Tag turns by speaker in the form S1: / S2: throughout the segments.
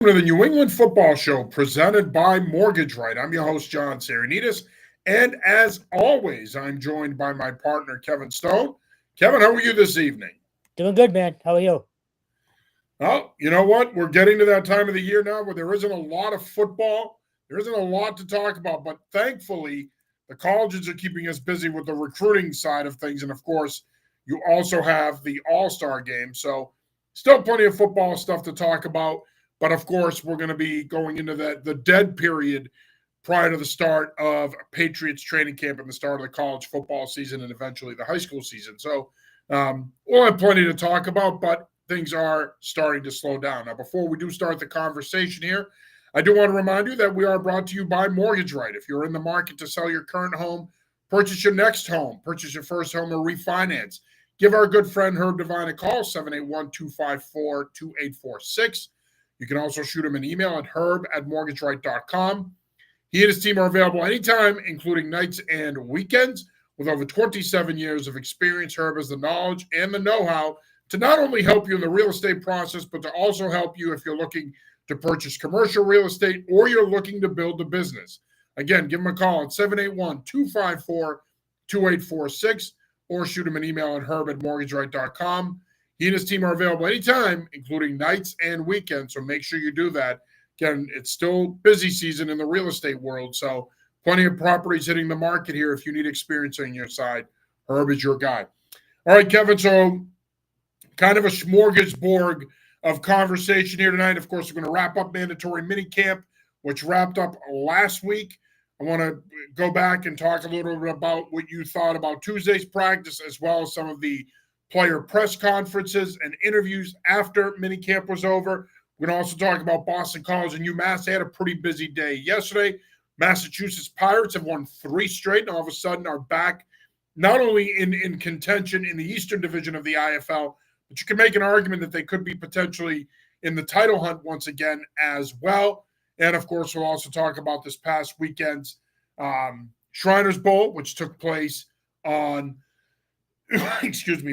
S1: To the New England Football Show presented by Mortgage Right. I'm your host, John Sarianides. And as always, I'm joined by my partner, Kevin Stone. Kevin, how are you this evening?
S2: Doing good, man. How are you?
S1: Well, you know what? We're getting to that time of the year now where there isn't a lot of football. There isn't a lot to talk about. But thankfully, the colleges are keeping us busy with the recruiting side of things. And of course, you also have the All-Star game. So still plenty of football stuff to talk about. But of course, we're going to be going into the dead period prior to the start of Patriots training camp and the start of the college football season and eventually the high school season. So we'll have plenty to talk about, but things are starting to slow down. Now, before we do start the conversation here, I do want to remind you that we are brought to you by Mortgage Right. If you're in the market to sell your current home, purchase your next home, purchase your first home, or refinance, give our good friend Herb Devine a call, 781-254-2846. You can also shoot him an email at herb@mortgageright.com. He and his team are available anytime, including nights and weekends. With over 27 years of experience, Herb has the knowledge and the know-how to not only help you in the real estate process, but to also help you if you're looking to purchase commercial real estate or you're looking to build a business. Again, give him a call at 781-254-2846 or shoot him an email at herb@mortgageright.com. He and his team are available anytime, including nights and weekends, so make sure you do that. Again, it's still busy season in the real estate world, so plenty of properties hitting the market here. If you need experience on your side, Herb is your guy. All right, Kevin, so kind of a smorgasbord of conversation here tonight. Of course, we're going to wrap up mandatory minicamp, which wrapped up last week. I want to go back and talk a little bit about what you thought about Tuesday's practice, as well as some of the player press conferences and interviews after minicamp was over. We're going to also talk about Boston College and UMass. They had a pretty busy day yesterday. Massachusetts Pirates have won 3 straight and all of a sudden are back not only in contention in the Eastern Division of the IFL, but you can make an argument that they could be potentially in the title hunt once again as well. And, of course, we'll also talk about this past weekend's Shriners Bowl, which took place on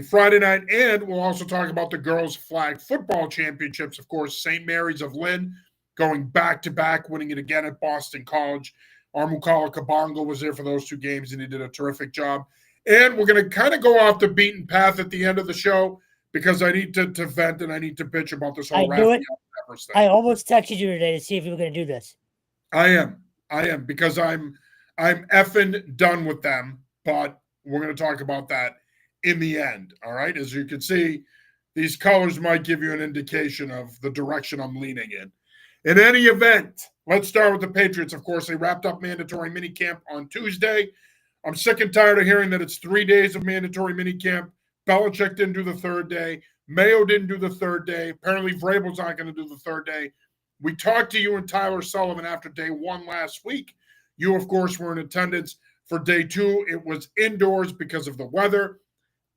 S1: Friday night. And we'll also talk about the girls' flag football championships. Of course, St. Mary's of Lynn going back-to-back, winning it again at Boston College. Armukala Kabongo was there for those 2 games, and he did a terrific job. And we're going to kind of go off the beaten path at the end of the show because I need to vent and I need to bitch about this whole Raphael
S2: Devers thing. I almost texted you today to see if you were going to do this.
S1: I am because I'm effing done with them, but we're going to talk about that in the end, all right? As you can see, these colors might give you an indication of the direction I'm leaning in. In any event, let's start with the Patriots. Of course, they wrapped up mandatory minicamp on Tuesday. I'm sick and tired of hearing that it's 3 days of mandatory minicamp. Belichick didn't do the 3rd day. Mayo didn't do the 3rd day. Apparently, Vrabel's not going to do the 3rd day. We talked to you and Tyler Sullivan after day 1 last week. You, of course, were in attendance for day 2. It was indoors because of the weather.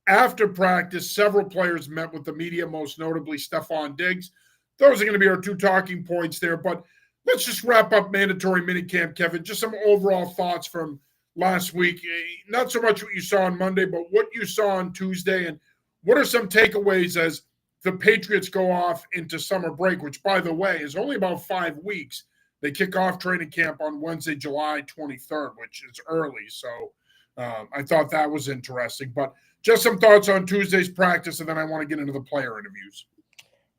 S1: After practice, several players met with the media, most notably Stephon Diggs. Those are going to be our 2 talking points there. But let's just wrap up mandatory minicamp, Kevin. Just some overall thoughts from last week. Not so much what you saw on Monday, but what you saw on Tuesday. And what are some takeaways as the Patriots go off into summer break, which, by the way, is only about 5 weeks. They kick off training camp on Wednesday, July 23rd, which is early. So I thought that was interesting. But just some thoughts on Tuesday's practice, and then I want to get into the player interviews.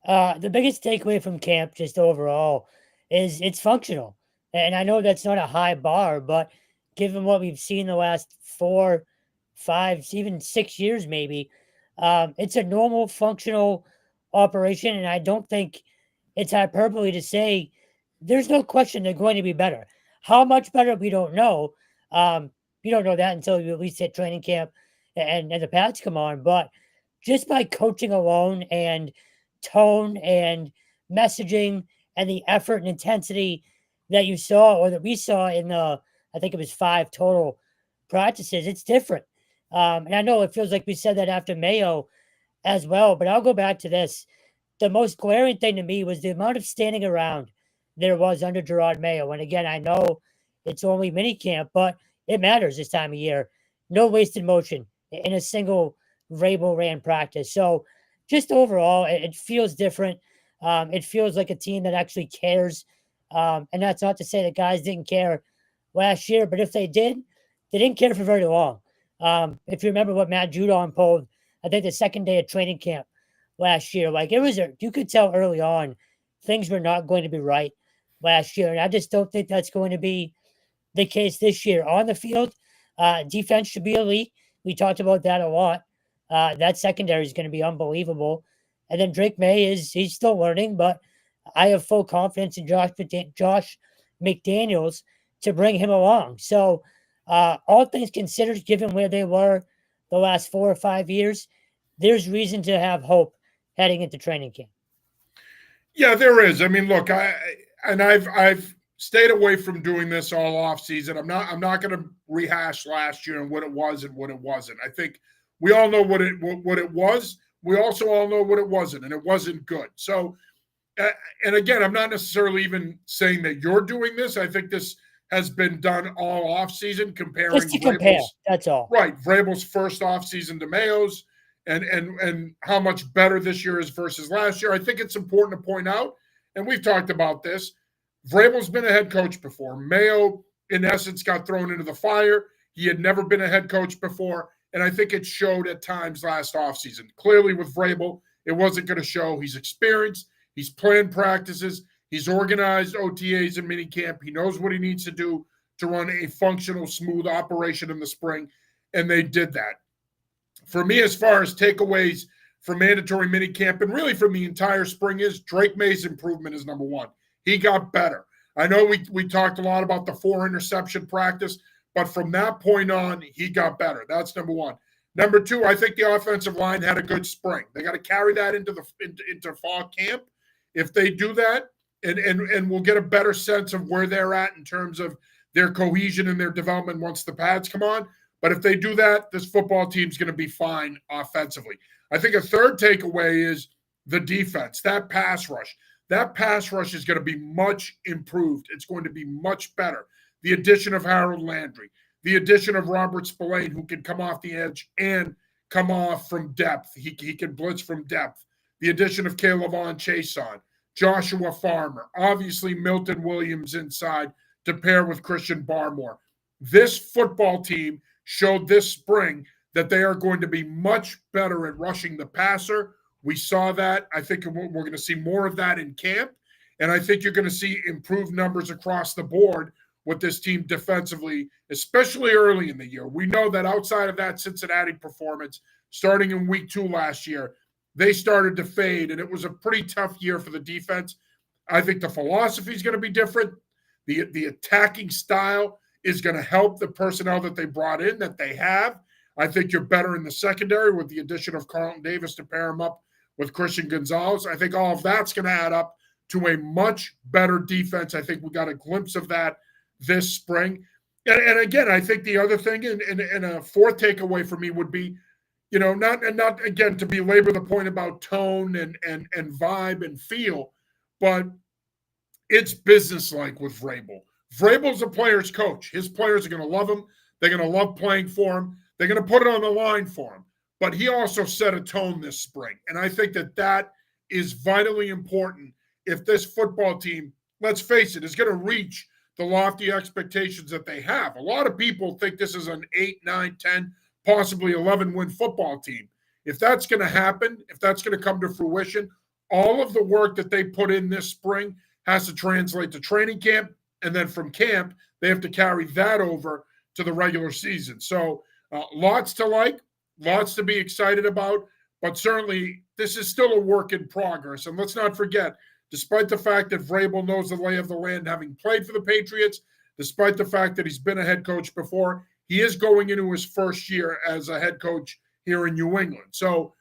S2: The biggest takeaway from camp, just overall, is it's functional. And I know that's not a high bar, but given what we've seen the last 4, 5, even 6 years maybe, it's a normal, functional operation, and I don't think it's hyperbole to say there's no question they're going to be better. How much better, we don't know. You don't know that until you at least hit training camp and the pads come on. But just by coaching alone and tone and messaging and the effort and intensity that you saw or that we saw in the, I think it was 5 total practices, it's different. And I know it feels like we said that after Mayo as well, but I'll go back to this. The most glaring thing to me was the amount of standing around there was under Gerard Mayo. And again, I know it's only minicamp, but it matters this time of year. No wasted motion in a single Vrabel ran practice. So just overall, it feels different. It feels like a team that actually cares. And that's not to say that guys didn't care last year, but if they did, they didn't care for very long. If you remember what Matt Judon pulled, I think the second day of training camp last year, like you could tell early on things were not going to be right last year. And I just don't think that's going to be the case this year. On the field, defense should be elite. We talked about that a lot. That secondary is going to be unbelievable. And then Drake May he's still learning, but I have full confidence in Josh McDaniels to bring him along. So, all things considered, given where they were the last 4 or 5 years, there's reason to have hope heading into training camp.
S1: Yeah, there is. I mean, look, I've stayed away from doing this all off season. I'm not going to rehash last year and what it was and what it wasn't. I think we all know what it was. We also all know what it wasn't, and it wasn't good. So, and again, I'm not necessarily even saying that you're doing this. I think this has been done all off season, comparing
S2: Just to compare, that's all.
S1: Right, Vrabel's first off season to Mayo's, and how much better this year is versus last year. I think it's important to point out, and we've talked about this. Vrabel's been a head coach before. Mayo, in essence, got thrown into the fire. He had never been a head coach before, and I think it showed at times last offseason. Clearly, with Vrabel, it wasn't going to show. He's experienced. He's planned practices. He's organized OTAs and minicamp. He knows what he needs to do to run a functional, smooth operation in the spring, and they did that. For me, as far as takeaways for mandatory minicamp and really from the entire spring is Drake May's improvement is number one. He got better. I know we talked a lot about the 4 interception practice, but from that point on, he got better. That's number one. Number two, I think the offensive line had a good spring. They got to carry that into fall camp. If they do that, and we'll get a better sense of where they're at in terms of their cohesion and their development once the pads come on. But if they do that, this football team's going to be fine offensively. I think a third takeaway is the defense, that pass rush. That pass rush is going to be much improved. It's going to be much better. The addition of Harold Landry, the addition of Robert Spillane, who can come off the edge and come off from depth. He can blitz from depth. The addition of K'Lavon Chaisson, Joshua Farmer, obviously Milton Williams inside to pair with Christian Barmore. This football team showed this spring that they are going to be much better at rushing the passer. We saw that. I think we're going to see more of that in camp, and I think you're going to see improved numbers across the board with this team defensively, especially early in the year. We know that outside of that Cincinnati performance, starting in week 2 last year, they started to fade, and it was a pretty tough year for the defense. I think the philosophy is going to be different. The attacking style is going to help the personnel that they brought in, that they have. I think you're better in the secondary with the addition of Carlton Davis to pair him up with Christian Gonzalez. I think all of that's going to add up to a much better defense. I think we got a glimpse of that this spring. And again, I think the other thing, and a fourth takeaway for me would be, not again to belabor the point about tone and vibe and feel, but it's businesslike with Vrabel. Vrabel's a player's coach. His players are going to love him. They're going to love playing for him. They're going to put it on the line for him. But he also set a tone this spring. And I think that is vitally important if this football team, let's face it, is going to reach the lofty expectations that they have. A lot of people think this is an 8, 9, 10, possibly 11-win football team. If that's going to happen, if that's going to come to fruition, all of the work that they put in this spring has to translate to training camp. And then from camp, they have to carry that over to the regular season. So lots to like, lots to be excited about, but certainly this is still a work in progress. And let's not forget, despite the fact that Vrabel knows the lay of the land, having played for the Patriots, despite the fact that he's been a head coach before, he is going into his first year as a head coach here in New England. So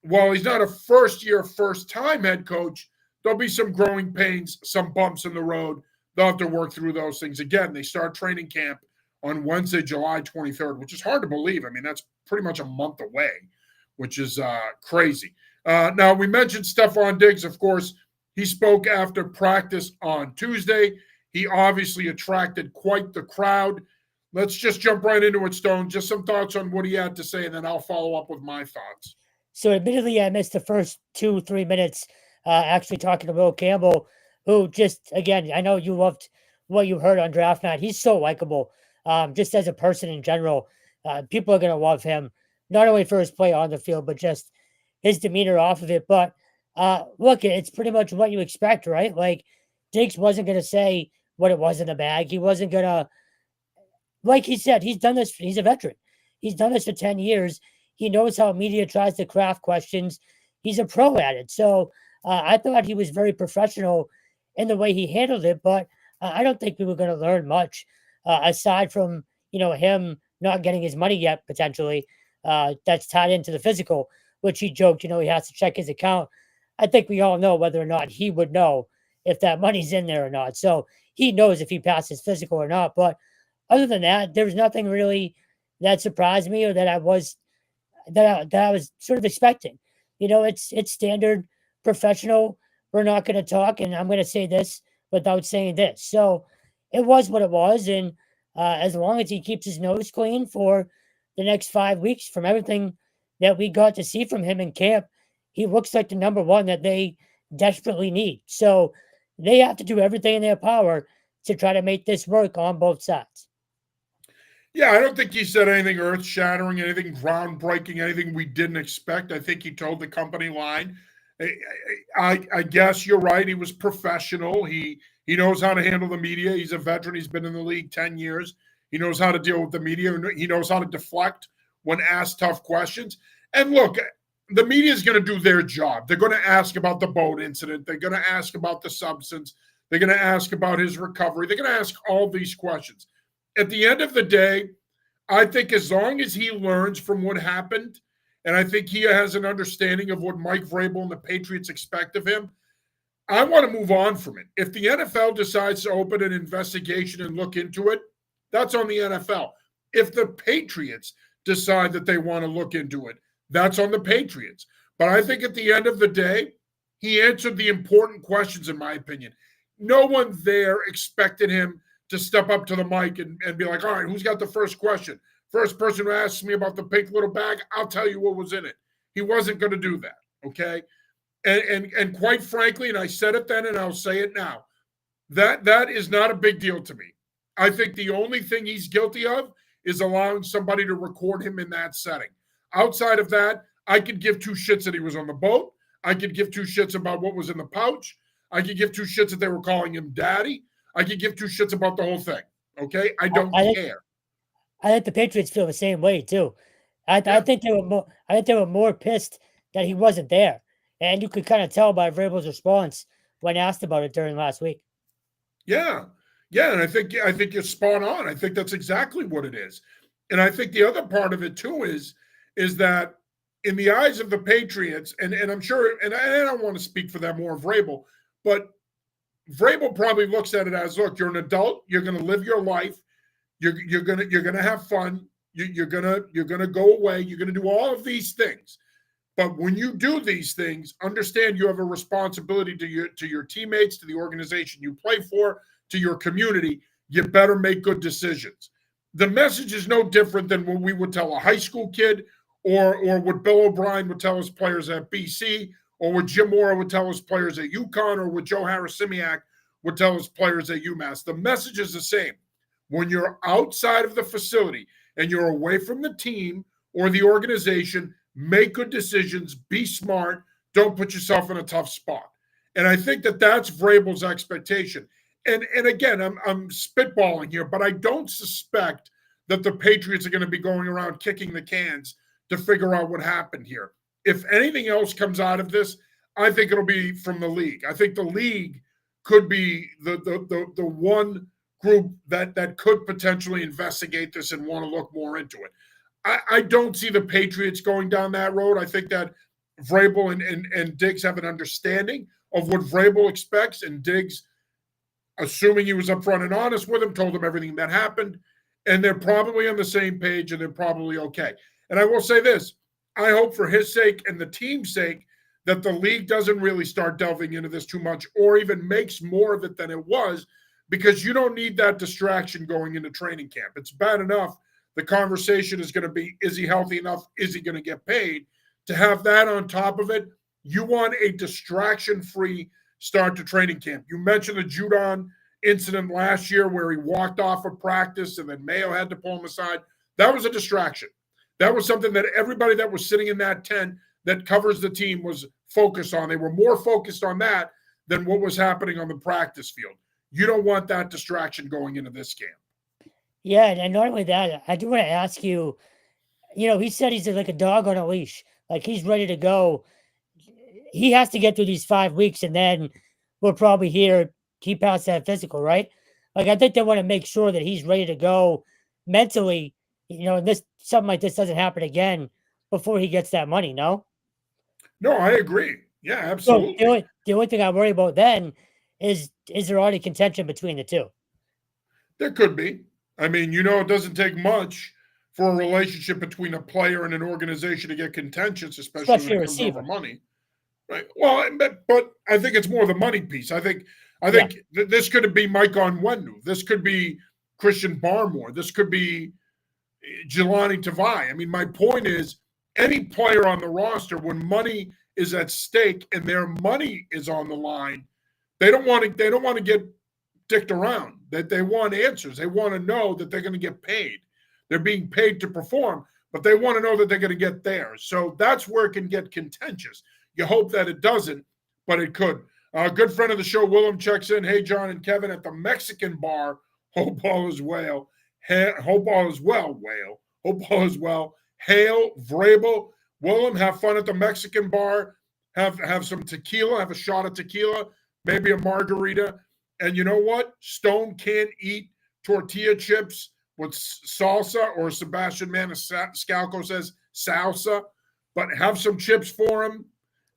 S1: while he's not a first-year, first-time head coach, there'll be some growing pains, some bumps in the road. They'll have to work through those things. Again, they start training camp on Wednesday, July 23rd, which is hard to believe. I mean, that's pretty much a month away, which is crazy. Now, we mentioned Stephon Diggs, of course. He spoke after practice on Tuesday. He obviously attracted quite the crowd. Let's just jump right into it, Stone. Just some thoughts on what he had to say, and then I'll follow up with my thoughts.
S2: So admittedly, I missed the first 2-3 minutes actually talking to Will Campbell, who just, again, I know you loved what you heard on draft night. He's so likable, just as a person in general. People are going to love him, not only for his play on the field, but just his demeanor off of it. But look, it's pretty much what you expect, right? Like, Diggs wasn't going to say what it was in the bag. He wasn't going to, like he said, he's done this. He's a veteran. He's done this for 10 years. He knows how media tries to craft questions. He's a pro at it. So I thought he was very professional in the way he handled it, but I don't think we were going to learn much aside from, him not getting his money yet, potentially. That's tied into the physical, which he joked, he has to check his account. I think we all know whether or not he would know if that money's in there or not. So he knows if he passes physical or not. But other than that, there was nothing really that surprised me or that I was sort of expecting. It's standard professional. We're not going to talk, and I'm going to say this without saying this. So it was what it was, and as long as he keeps his nose clean for the next 5 weeks, from everything that we got to see from him in camp, he looks like the number one that they desperately need. So they have to do everything in their power to try to make this work on both sides.
S1: Yeah, I don't think he said anything earth shattering, anything groundbreaking, anything we didn't expect. I think he told the company line. I guess you're right. He was professional. He knows how to handle the media. He's a veteran. He's been in the league 10 years. He knows how to deal with the media. He knows how to deflect when asked tough questions. And look, the media is going to do their job. They're going to ask about the boat incident. They're going to ask about the substance. They're going to ask about his recovery. They're going to ask all these questions. At the end of the day, I think as long as he learns from what happened, and I think he has an understanding of what Mike Vrabel and the Patriots expect of him, I want to move on from it. If the NFL decides to open an investigation and look into it, that's on the NFL. If the Patriots decide that they want to look into it, that's on the Patriots. But I think at the end of the day, he answered the important questions, in my opinion. No one there expected him to step up to the mic and be like, all right, who's got the first question? First person who asks me about the pink little bag, I'll tell you what was in it. He wasn't going to do that, okay? And quite frankly, and I said it then and I'll say it now, that is not a big deal to me. I think the only thing he's guilty of is allowing somebody to record him in that setting. Outside of that, I could give two shits that he was on the boat. I could give two shits about what was in the pouch. I could give two shits that they were calling him daddy. I could give two shits about the whole thing. Okay, I don't care.
S2: I think the Patriots feel the same way too. I think they were more. I think they were more pissed that he wasn't there, and you could kind of tell by Vrabel's response when asked about it during last week.
S1: Yeah, and I think you're spot on. I think that's exactly what it is, and I think the other part of it too is that in the eyes of the Patriots, and I'm sure, and I don't want to speak for them or Vrabel, but Vrabel probably looks at it as, look, you're an adult. You're going to live your life. You're gonna have fun. You're gonna go away. You're gonna do all of these things. But when you do these things, understand you have a responsibility to your teammates, to the organization you play for, to your community. You better make good decisions. The message is no different than what we would tell a high school kid, or what Bill O'Brien would tell his players at BC, or what Jim Mora would tell his players at UConn, or what Joe Harris-Simiak would tell his players at UMass. The message is the same. When you're outside of the facility and you're away from the team or the organization, make good decisions, be smart, don't put yourself in a tough spot. And I think that that's Vrabel's expectation. And again, I'm spitballing here, but I don't suspect that the Patriots are going to be going around kicking the cans to figure out what happened here. If anything else comes out of this, I think it'll be from the league. I think the league could be the one group that could potentially investigate this and want to look more into it. I don't see the Patriots going down that road. I think that Vrabel and Diggs have an understanding of what Vrabel expects, and Diggs, assuming he was upfront and honest with him, told him everything that happened, and they're probably on the same page and they're probably okay. And I will say this, I hope for his sake and the team's sake that the league doesn't really start delving into this too much or even makes more of it than it was, because you don't need that distraction going into training camp. It's bad enough. The conversation is going to be, is he healthy enough? Is he going to get paid? To have that on top of it, You want a distraction-free start to training camp. You mentioned the Judon incident last year where he walked off of practice and then Mayo had to pull him aside. That was a distraction. That was something that everybody that was sitting in that tent that covers the team was focused on. They were more focused on that than what was happening on the practice field. You don't want that distraction going into this camp.
S2: Yeah, and not only that, I do want to ask you, he said he's like a dog on a leash. Like he's ready to go. He has to get through these 5 weeks and then we'll probably hear he passed that physical, right? Like I think they want to make sure that he's ready to go mentally, and this something like this doesn't happen again before he gets that money, no?
S1: No, I agree. Yeah,
S2: So
S1: absolutely.
S2: the only thing I worry about then is there already contention between the two?
S1: There could be. I mean, it doesn't take much for a relationship between a player and an organization to get contentious, especially when
S2: Especially a
S1: it comes over
S2: receiver.
S1: money. Right. Well, but I think it's more the money piece. I think
S2: Yeah.
S1: this could be Mike Onwenu. This could be Christian Barmore. This could be Jelani Tavai. I mean, my point is, any player on the roster, when money is at stake and their money is on the line, they don't want to get dicked around. That they want answers. They want to know that they're going to get paid. They're being paid to perform, but they want to know that they're going to get theirs. So that's where it can get contentious. You hope that it doesn't, but it could. A good friend of the show, Willem, checks in. Hey, John and Kevin, at the Mexican bar. Hope all is well. Hope all is well. Whale. Hope all is well. Hail, Vrabel. Willem, have fun at the Mexican bar. Have some tequila. Have a shot of tequila. Maybe a margarita. And you know what? Stone can't eat tortilla chips with salsa, or Sebastian Maniscalco says salsa. But have some chips for him.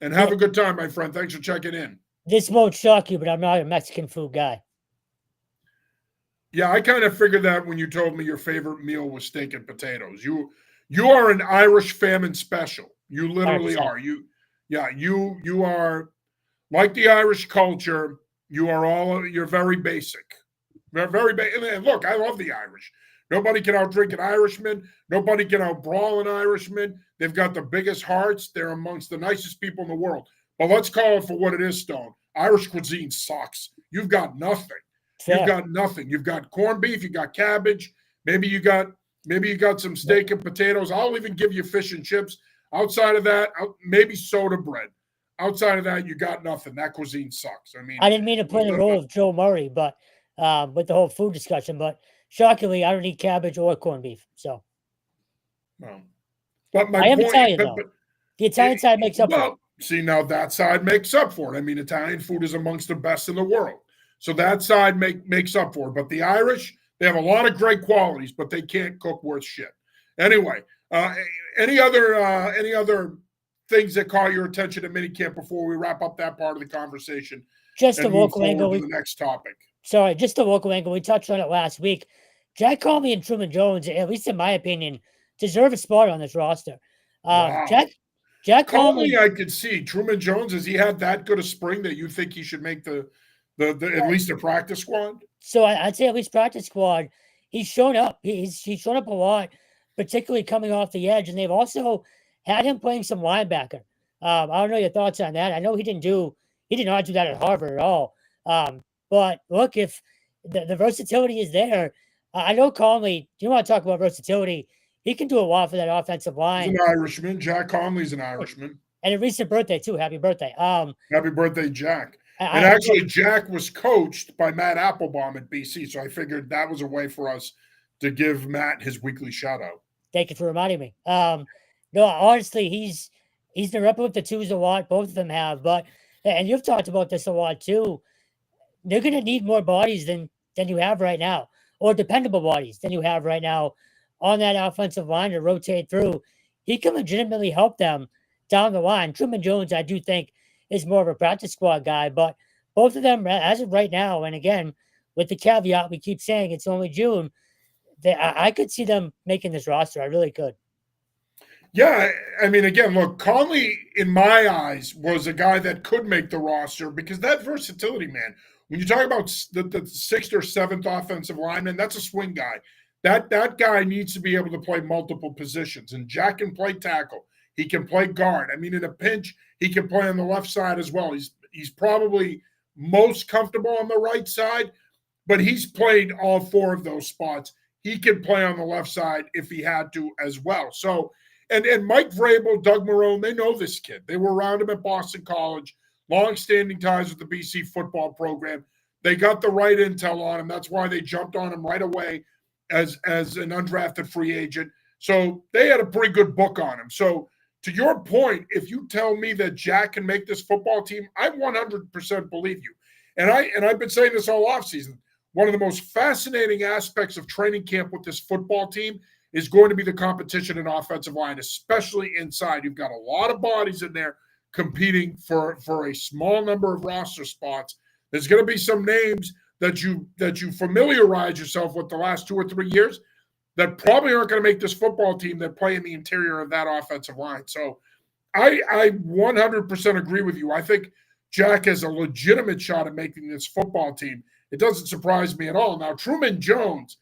S1: And have a good time, my friend. Thanks for checking in.
S2: This won't shock you, but I'm not a Mexican food guy.
S1: Yeah, I kind of figured that when you told me your favorite meal was steak and potatoes. You are an Irish famine special. You literally
S2: 100%.
S1: are. You are like the Irish culture. You're very basic. Very basic. And look, I love the Irish. Nobody can outdrink an Irishman. Nobody can outbrawl an Irishman. They've got the biggest hearts. They're amongst the nicest people in the world. But let's call it for what it is, Stone. Irish cuisine sucks. You've got nothing.
S2: Fair.
S1: You've got nothing. You've got corned beef. You got cabbage. Maybe you got some steak and potatoes. I'll even give you fish and chips. Outside of that, maybe soda bread. Outside of that, you got nothing. That cuisine sucks. I mean,
S2: I didn't mean to play the role of Joe Murray, but with the whole food discussion, but shockingly, I don't eat cabbage or corned beef. So,
S1: well, but my
S2: I am
S1: point,
S2: Italian though. The Italian side makes up for it.
S1: See, now that side makes up for it. I mean, Italian food is amongst the best in the world, so that side makes up for it. But the Irish, they have a lot of great qualities, but they can't cook worth shit. Anyway, any other things that caught your attention at minicamp before we wrap up that part of the conversation?
S2: Just the local angle.
S1: To the next topic.
S2: Sorry, just the local angle. We touched on it last week. Jack Conley and Truman Jones, at least in my opinion, deserve a spot on this roster.
S1: Wow.
S2: Jack Conley,
S1: I could see. Truman Jones, has he had that good a spring that you think he should make the at least the practice squad?
S2: So I'd say at least practice squad. He's shown up. He's shown up a lot, particularly coming off the edge, and they've also had him playing some linebacker. I don't know your thoughts on that. I know he did not do that at Harvard at all. But look, if the versatility is there, I know Conley. Do you want to talk about versatility? He can do a lot for that offensive line.
S1: He's an Irishman. Jack Conley's an Irishman.
S2: And a recent birthday too. Happy birthday.
S1: Happy birthday, Jack. And actually, Jack was coached by Matt Applebaum at BC, so I figured that was a way for us to give Matt his weekly shout out.
S2: Thank you for reminding me. No, honestly, he's been repping with the twos a lot. Both of them have, and you've talked about this a lot too. They're going to need more bodies than you have right now, or dependable bodies than you have right now on that offensive line to rotate through. He can legitimately help them down the line. Truman Jones, I do think, is more of a practice squad guy, but both of them, as of right now, and again, with the caveat we keep saying it's only June, I could see them making this roster. I really could.
S1: Yeah, I mean, again, look, Conley, in my eyes, was a guy that could make the roster because that versatility, man. When you talk about the sixth or seventh offensive lineman, that's a swing guy. That guy needs to be able to play multiple positions, and Jack can play tackle. He can play guard. I mean, in a pinch, he can play on the left side as well. He's probably most comfortable on the right side, but he's played all four of those spots. He can play on the left side if he had to as well. So, and Mike Vrabel, Doug Marrone, they know this kid. They were around him at Boston College, long-standing ties with the BC football program. They got the right intel on him. That's why they jumped on him right away as an undrafted free agent. So they had a pretty good book on him. So to your point, if you tell me that Jack can make this football team, I 100% believe you. And I've been saying this all offseason. One of the most fascinating aspects of training camp with this football team is going to be the competition in offensive line, especially inside. You've got a lot of bodies in there competing for a small number of roster spots. There's going to be some names that you familiarize yourself with the last 2 or 3 years that probably aren't going to make this football team that play in the interior of that offensive line. So I 100% agree with you. I think Jack has a legitimate shot at making this football team. It doesn't surprise me at all. Now, Truman Jones,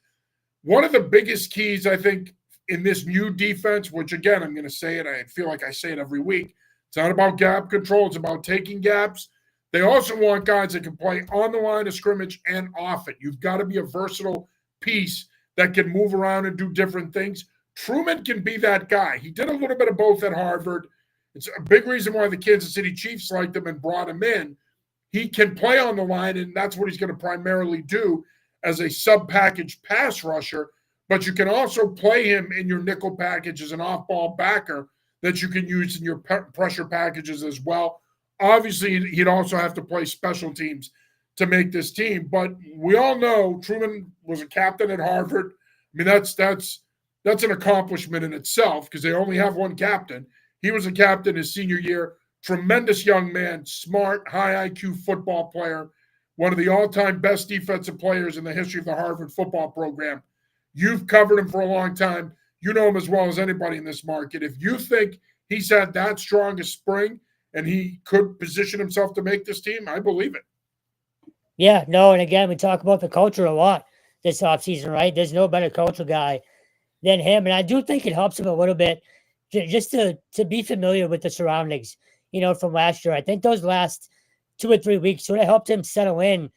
S1: one of the biggest keys, I think, in this new defense, which, again, I'm going to say it. I feel like I say it every week. It's not about gap control. It's about taking gaps. They also want guys that can play on the line of scrimmage and off it. You've got to be a versatile piece that can move around and do different things. Truman can be that guy. He did a little bit of both at Harvard. It's a big reason why the Kansas City Chiefs liked him and brought him in. He can play on the line, and that's what he's going to primarily do as a sub-package pass rusher. But you can also play him in your nickel package as an off-ball backer that you can use in your pressure packages as well. Obviously, he'd also have to play special teams to make this team. But we all know Truman was a captain at Harvard. I mean, that's an accomplishment in itself because they only have one captain. He was a captain his senior year. Tremendous young man, smart, high IQ football player, one of the all-time best defensive players in the history of the Harvard football program. You've covered him for a long time. You know him as well as anybody in this market. If you think he's had that strong a spring and he could position himself to make this team, I believe it.
S2: Yeah, no, and again, we talk about the culture a lot this offseason, right? There's no better culture guy than him. And I do think it helps him a little bit just to be familiar with the surroundings, from last year. I think those last 2 or 3 weeks sort of helped him settle in.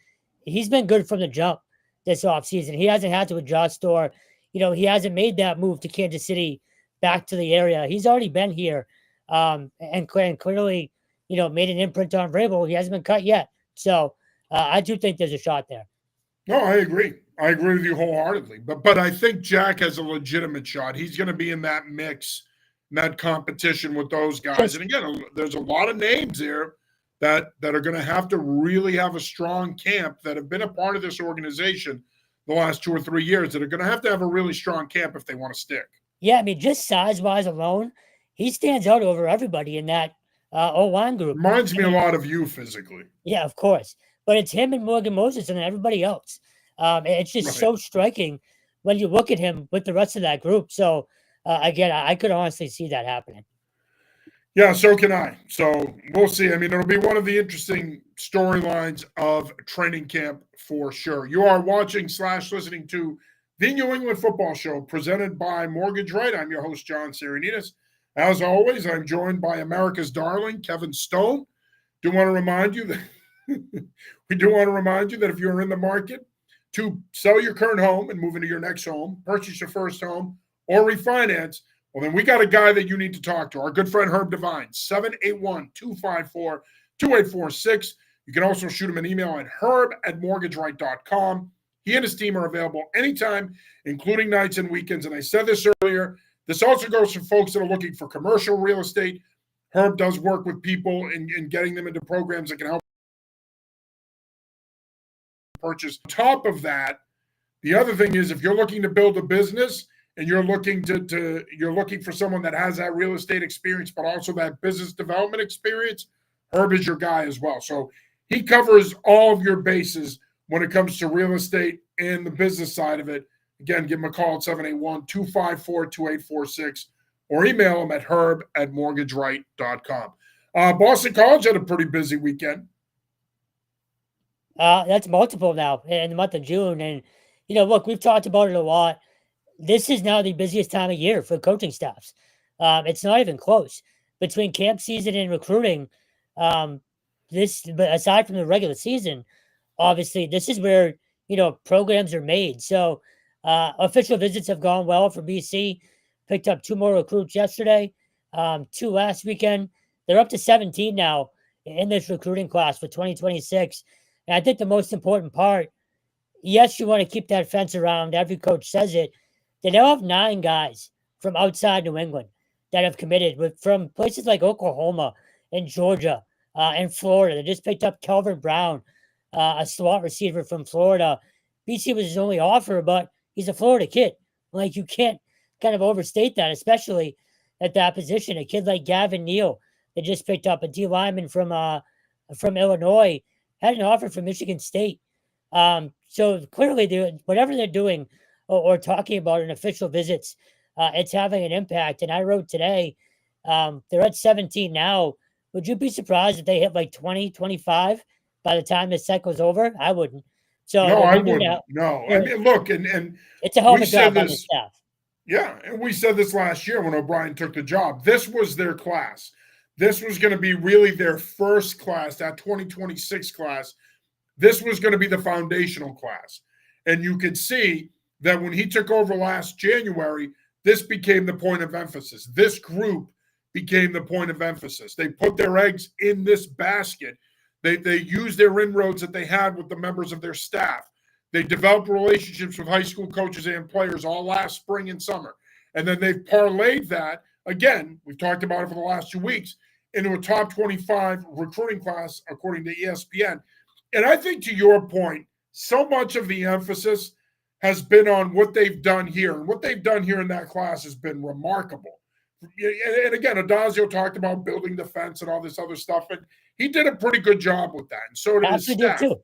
S2: He's been good from the jump this offseason. He hasn't had to adjust or, he hasn't made that move to Kansas City back to the area. He's already been here and clearly, made an imprint on Vrabel. He hasn't been cut yet. So I do think there's a shot there.
S1: No, I agree. I agree with you wholeheartedly. But I think Jack has a legitimate shot. He's going to be in that mix, in that competition with those guys. And again, there's a lot of names here that are going to have to really have a strong camp that have been a part of this organization the last 2 or 3 years that are going to have a really strong camp if they want to stick.
S2: Yeah, I mean, just size-wise alone, he stands out over everybody in that O-line group.
S1: Reminds me a lot of you physically.
S2: Yeah, of course. But it's him and Morgan Moses and everybody else. It's just so striking when you look at him with the rest of that group. So, again, I could honestly see that happening.
S1: Yeah, so can I. So we'll see. I mean, it'll be one of the interesting storylines of training camp for sure. You are watching / listening to the New England Football Show presented by Mortgage Right. I'm your host, John Sarianides. As always, I'm joined by America's darling, Kevin Stone. We do want to remind you that if you're in the market to sell your current home and move into your next home, purchase your first home, or refinance, well, then we got a guy that you need to talk to. Our good friend Herb Devine, 781-254-2846. You can also shoot him an email at herb@mortgageright.com. He and his team are available anytime, including nights and weekends. And I said this earlier, this also goes for folks that are looking for commercial real estate. Herb does work with people in getting them into programs that can help purchase. On top of that, the other thing is if you're looking to build a business and you're looking for someone that has that real estate experience, but also that business development experience, Herb is your guy as well. So he covers all of your bases when it comes to real estate and the business side of it. Again, give him a call at 781-254-2846 or email him at herb@mortgageright.com. Boston College had a pretty busy weekend.
S2: That's multiple now in the month of June. And, look, we've talked about it a lot. This is now the busiest time of year for coaching staffs. It's not even close between camp season and recruiting. Um, but aside from the regular season, obviously, this is where programs are made. So, official visits have gone well for BC. Picked up 2 more recruits yesterday, 2 last weekend. They're up to 17 now in this recruiting class for 2026. And I think the most important part, yes, you want to keep that fence around. Every coach says it. They now have 9 guys from outside New England that have committed from places like Oklahoma and Georgia and Florida. They just picked up Kelvin Brown, a slot receiver from Florida. BC was his only offer, but he's a Florida kid. Like, you can't kind of overstate that, especially at that position. A kid like Gavin Neal, they just picked up a D lineman from Illinois, had an offer from Michigan State. So clearly, whatever they're doing or talking about in official visits, it's having an impact. And I wrote today, they're at 17 now. Would you be surprised if they hit like 20, 25 by the time this cycle's over? I wouldn't. So
S1: No,
S2: they're
S1: I
S2: doing
S1: wouldn't.
S2: that.
S1: No, I mean, look, and
S2: It's a hell of
S1: we
S2: a job
S1: said
S2: by the
S1: this.
S2: staff.
S1: Yeah, and we said this last year when O'Brien took the job. This was their class. This was going to be really their first class, that 2026 class. This was going to be the foundational class. And you could see that when he took over last January, this became the point of emphasis. This group became the point of emphasis. They put their eggs in this basket. They used their inroads that they had with the members of their staff. They developed relationships with high school coaches and players all last spring and summer. And then they've parlayed that, again, we've talked about it for the last 2 weeks, into a top 25 recruiting class, according to ESPN. And I think, to your point, so much of the emphasis has been on what they've done here. And what they've done here in that class has been remarkable. And again, Adazio talked about building the fence and all this other stuff, and he did a pretty good job with that. And so did his staff.
S2: Did too.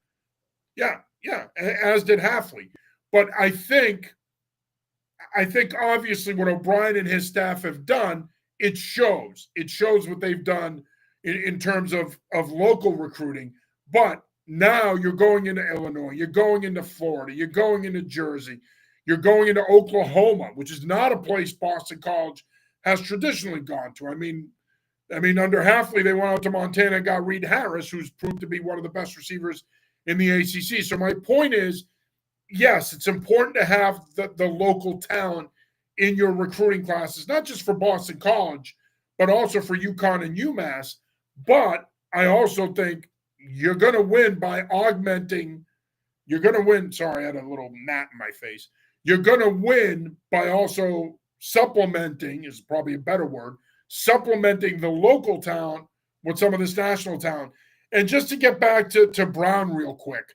S1: Yeah, as did Halfley. But I think obviously what O'Brien and his staff have done, it shows. It shows what they've done in terms of local recruiting. But now you're going into Illinois, you're going into Florida, you're going into Jersey, you're going into Oklahoma, which is not a place Boston College has traditionally gone to. I mean, under Halfley, they went out to Montana and got Reed Harris, who's proved to be one of the best receivers in the ACC. So my point is, yes, it's important to have the local talent in your recruiting classes, not just for Boston College, but also for UConn and UMass. But I also think you're going to win by augmenting. You're going to win. Sorry, I had a little gnat in my face. You're going to win by also supplementing, is probably a better word, supplementing the local talent with some of this national talent. And just to get back to Brown real quick,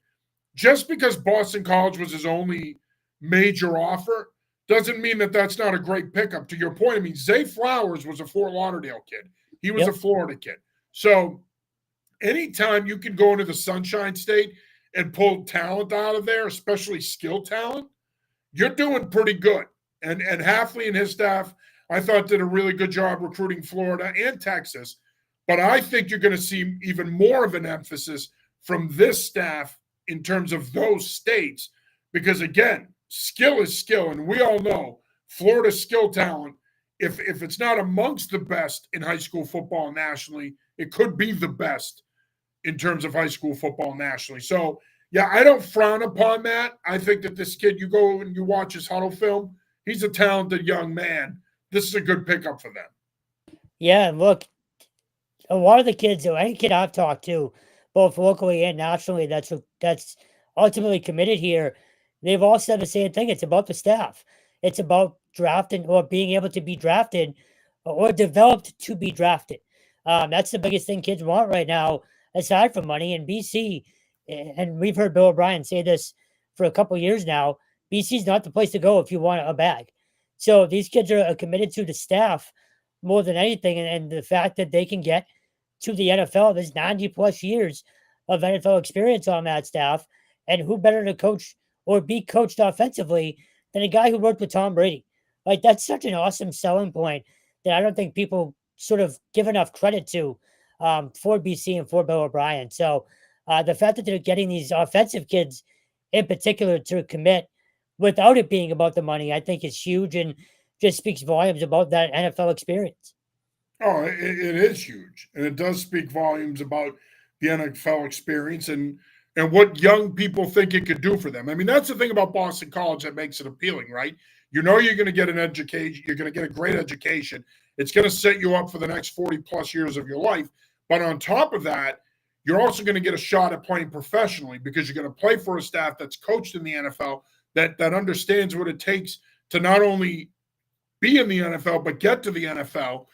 S1: just because Boston College was his only major offer doesn't mean that that's not a great pickup. To your point, I mean, Zay Flowers was a Fort Lauderdale kid. He was a Florida kid. So anytime you can go into the Sunshine State and pull talent out of there, especially skill talent, you're doing pretty good. And Halfley and his staff, I thought, did a really good job recruiting Florida and Texas. But I think you're going to see even more of an emphasis from this staff in terms of those states, because, again, skill is skill. And we all know Florida's skill talent, if it's not amongst the best in high school football nationally, it could be the best in terms of high school football nationally. So, yeah, I don't frown upon that. I think that this kid, you go and you watch his huddle film, he's a talented young man. This is a good pickup for them.
S2: Yeah, and look, a lot of the kids, or any kid I've talked to, both locally and nationally, that's ultimately committed here, they've all said the same thing. It's about the staff. It's about drafting or being able to be drafted or developed to be drafted. That's the biggest thing kids want right now, aside from money. And BC, and we've heard Bill O'Brien say this for a couple of years now, BC is not the place to go if you want a bag. So these kids are committed to the staff more than anything, and the fact that they can get to the NFL, there's 90 plus years of NFL experience on that staff, and who better to coach or be coached offensively than a guy who worked with Tom Brady? Like, that's such an awesome selling point that I don't think people sort of give enough credit to for BC and for Bill O'Brien. So the fact that they're getting these offensive kids in particular to commit without it being about the money, I think is huge. And just speaks volumes about that NFL experience.
S1: Oh, it is huge, and it does speak volumes about the NFL experience and what young people think it could do for them. I mean, that's the thing about Boston College that makes it appealing, right? You know, you're going to get an education, you're going to get a great education. It's going to set you up for the next 40 plus years of your life. But on top of that, you're also going to get a shot at playing professionally because you're going to play for a staff that's coached in the NFL that understands what it takes to not only be in the NFL but get to the NFL,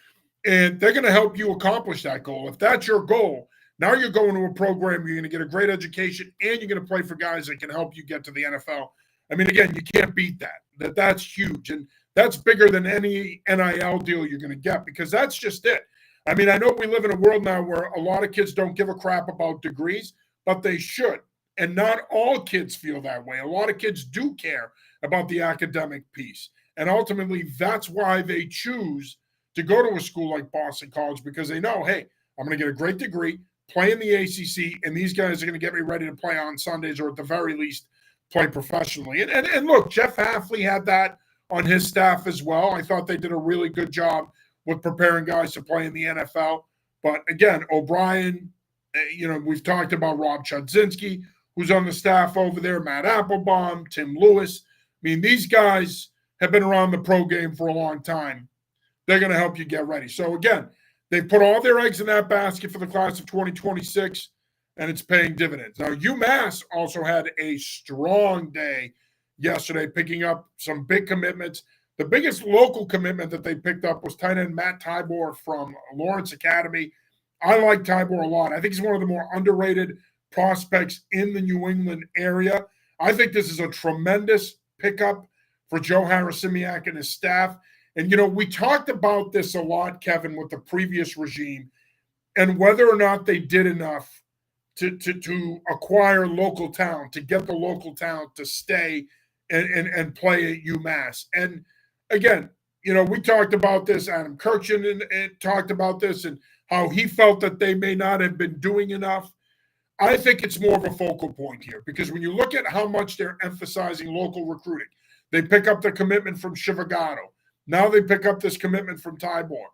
S1: and they're going to help you accomplish that goal. If that's your goal, now you're going to a program, you're going to get a great education, and you're going to play for guys that can help you get to the NFL. I mean, again, you can't beat that. That's huge, and that's bigger than any NIL deal you're going to get because that's just it. I mean, I know we live in a world now where a lot of kids don't give a crap about degrees, but they should. And not all kids feel that way. A lot of kids do care about the academic piece. And ultimately, that's why they choose to go to a school like Boston College because they know, hey, I'm going to get a great degree, play in the ACC, and these guys are going to get me ready to play on Sundays or at the very least play professionally. And look, Jeff Hafley had that on his staff as well. I thought they did a really good job with preparing guys to play in the NFL. But again, O'Brien, we've talked about Rob Chudzinski, who's on the staff over there, Matt Applebaum, Tim Lewis. I mean, these guys have been around the pro game for a long time. They're going to help you get ready. So again, they put all their eggs in that basket for the class of 2026, and it's paying dividends. Now, UMass also had a strong day yesterday, picking up some big commitments. The biggest local commitment that they picked up was tight end Matt Tybor from Lawrence Academy. I like Tybor a lot. I think he's one of the more underrated prospects in the New England area. I think this is a tremendous pickup for Joe Harasimiak and his staff. And, we talked about this a lot, Kevin, with the previous regime and whether or not they did enough to acquire local talent, to get the local talent to stay and play at UMass. And again, we talked about this. Adam Kirchin and talked about this and how he felt that they may not have been doing enough. I think it's more of a focal point here because when you look at how much they're emphasizing local recruiting, they pick up the commitment from Shivagato. Now they pick up this commitment from Tybor.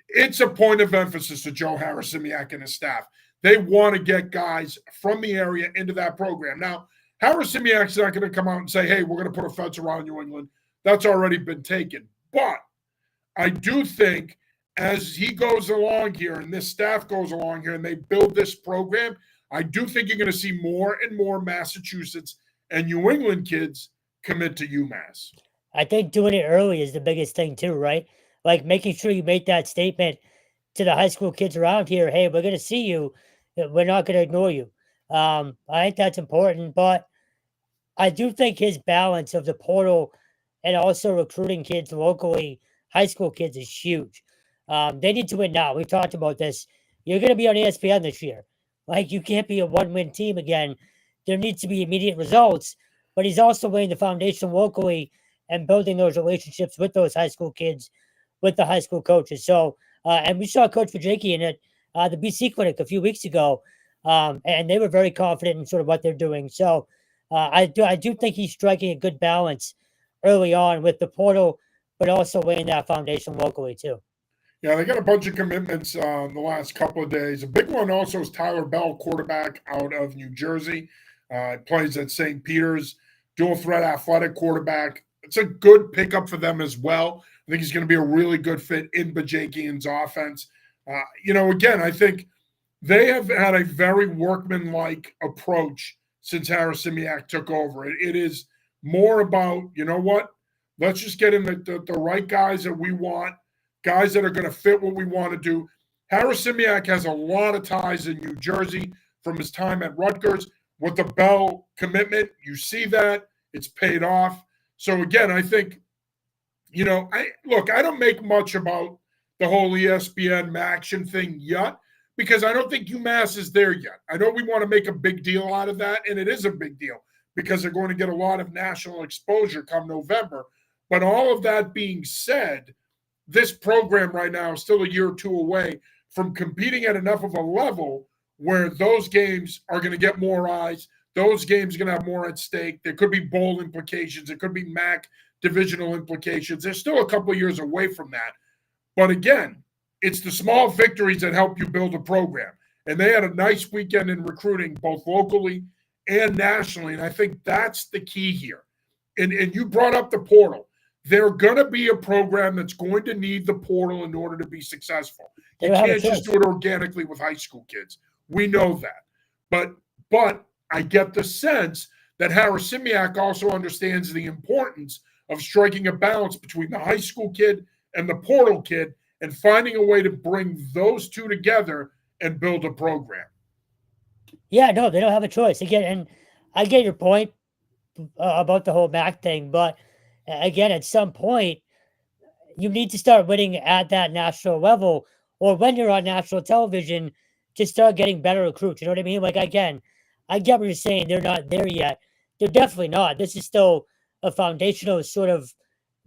S1: It's a point of emphasis to Joe Harasimiak and his staff. They want to get guys from the area into that program. Now, Harasimiak's not going to come out and say, hey, we're going to put a fence around New England. That's already been taken. But I do think as he goes along here and this staff goes along here and they build this program, I do think you're going to see more and more Massachusetts and New England kids commit to UMass.
S2: I think doing it early is the biggest thing too, right? Like making sure you make that statement to the high school kids around here. Hey, we're going to see you. We're not going to ignore you. I think that's important, but I do think his balance of the portal and also recruiting kids locally, high school kids, is huge. They need to win now. We've talked about this. You're going to be on ESPN this year. Like, you can't be a one-win team again. There needs to be immediate results, but he's also laying the foundation locally and building those relationships with those high school kids, with the high school coaches. So, and we saw Coach Vajaki in it, the BC clinic a few weeks ago, and they were very confident in sort of what they're doing. So I do think he's striking a good balance early on with the portal, but also laying that foundation locally too.
S1: Yeah, they got a bunch of commitments the last couple of days. A big one also is Tyler Bell, quarterback out of New Jersey. Plays at St. Peter's, dual threat athletic quarterback. It's a good pickup for them as well. I think he's going to be a really good fit in Bajakian's offense. Again, I think they have had a very workmanlike approach since Harasimiak took over. It is more about, let's just get in the right guys that we want, guys that are going to fit what we want to do. Harasimiak has a lot of ties in New Jersey from his time at Rutgers. With the Bell commitment, you see that. It's paid off. So, again, I think, I don't make much about the whole ESPN action thing yet because I don't think UMass is there yet. I know we want to make a big deal out of that, and it is a big deal because they're going to get a lot of national exposure come November. But all of that being said, this program right now is still a year or two away from competing at enough of a level where those games are going to get more eyes. Those games are going to have more at stake. There could be bowl implications. It could be MAC divisional implications. They're still a couple of years away from that. But again, it's the small victories that help you build a program. And they had a nice weekend in recruiting, both locally and nationally. And I think that's the key here. And you brought up the portal. They're going to be a program that's going to need the portal in order to be successful. You can't just do it organically with high school kids. We know that. But I get the sense that Harasimiak also understands the importance of striking a balance between the high school kid and the portal kid and finding a way to bring those two together and build a program.
S2: Yeah, no, they don't have a choice. Again, and I get your point about the whole MAC thing, but again, at some point, you need to start winning at that national level, or when you're on national television, to start getting better recruits. You know what I mean? Like, again, I get what you're saying. They're not there yet. They're definitely not. This is still a foundational sort of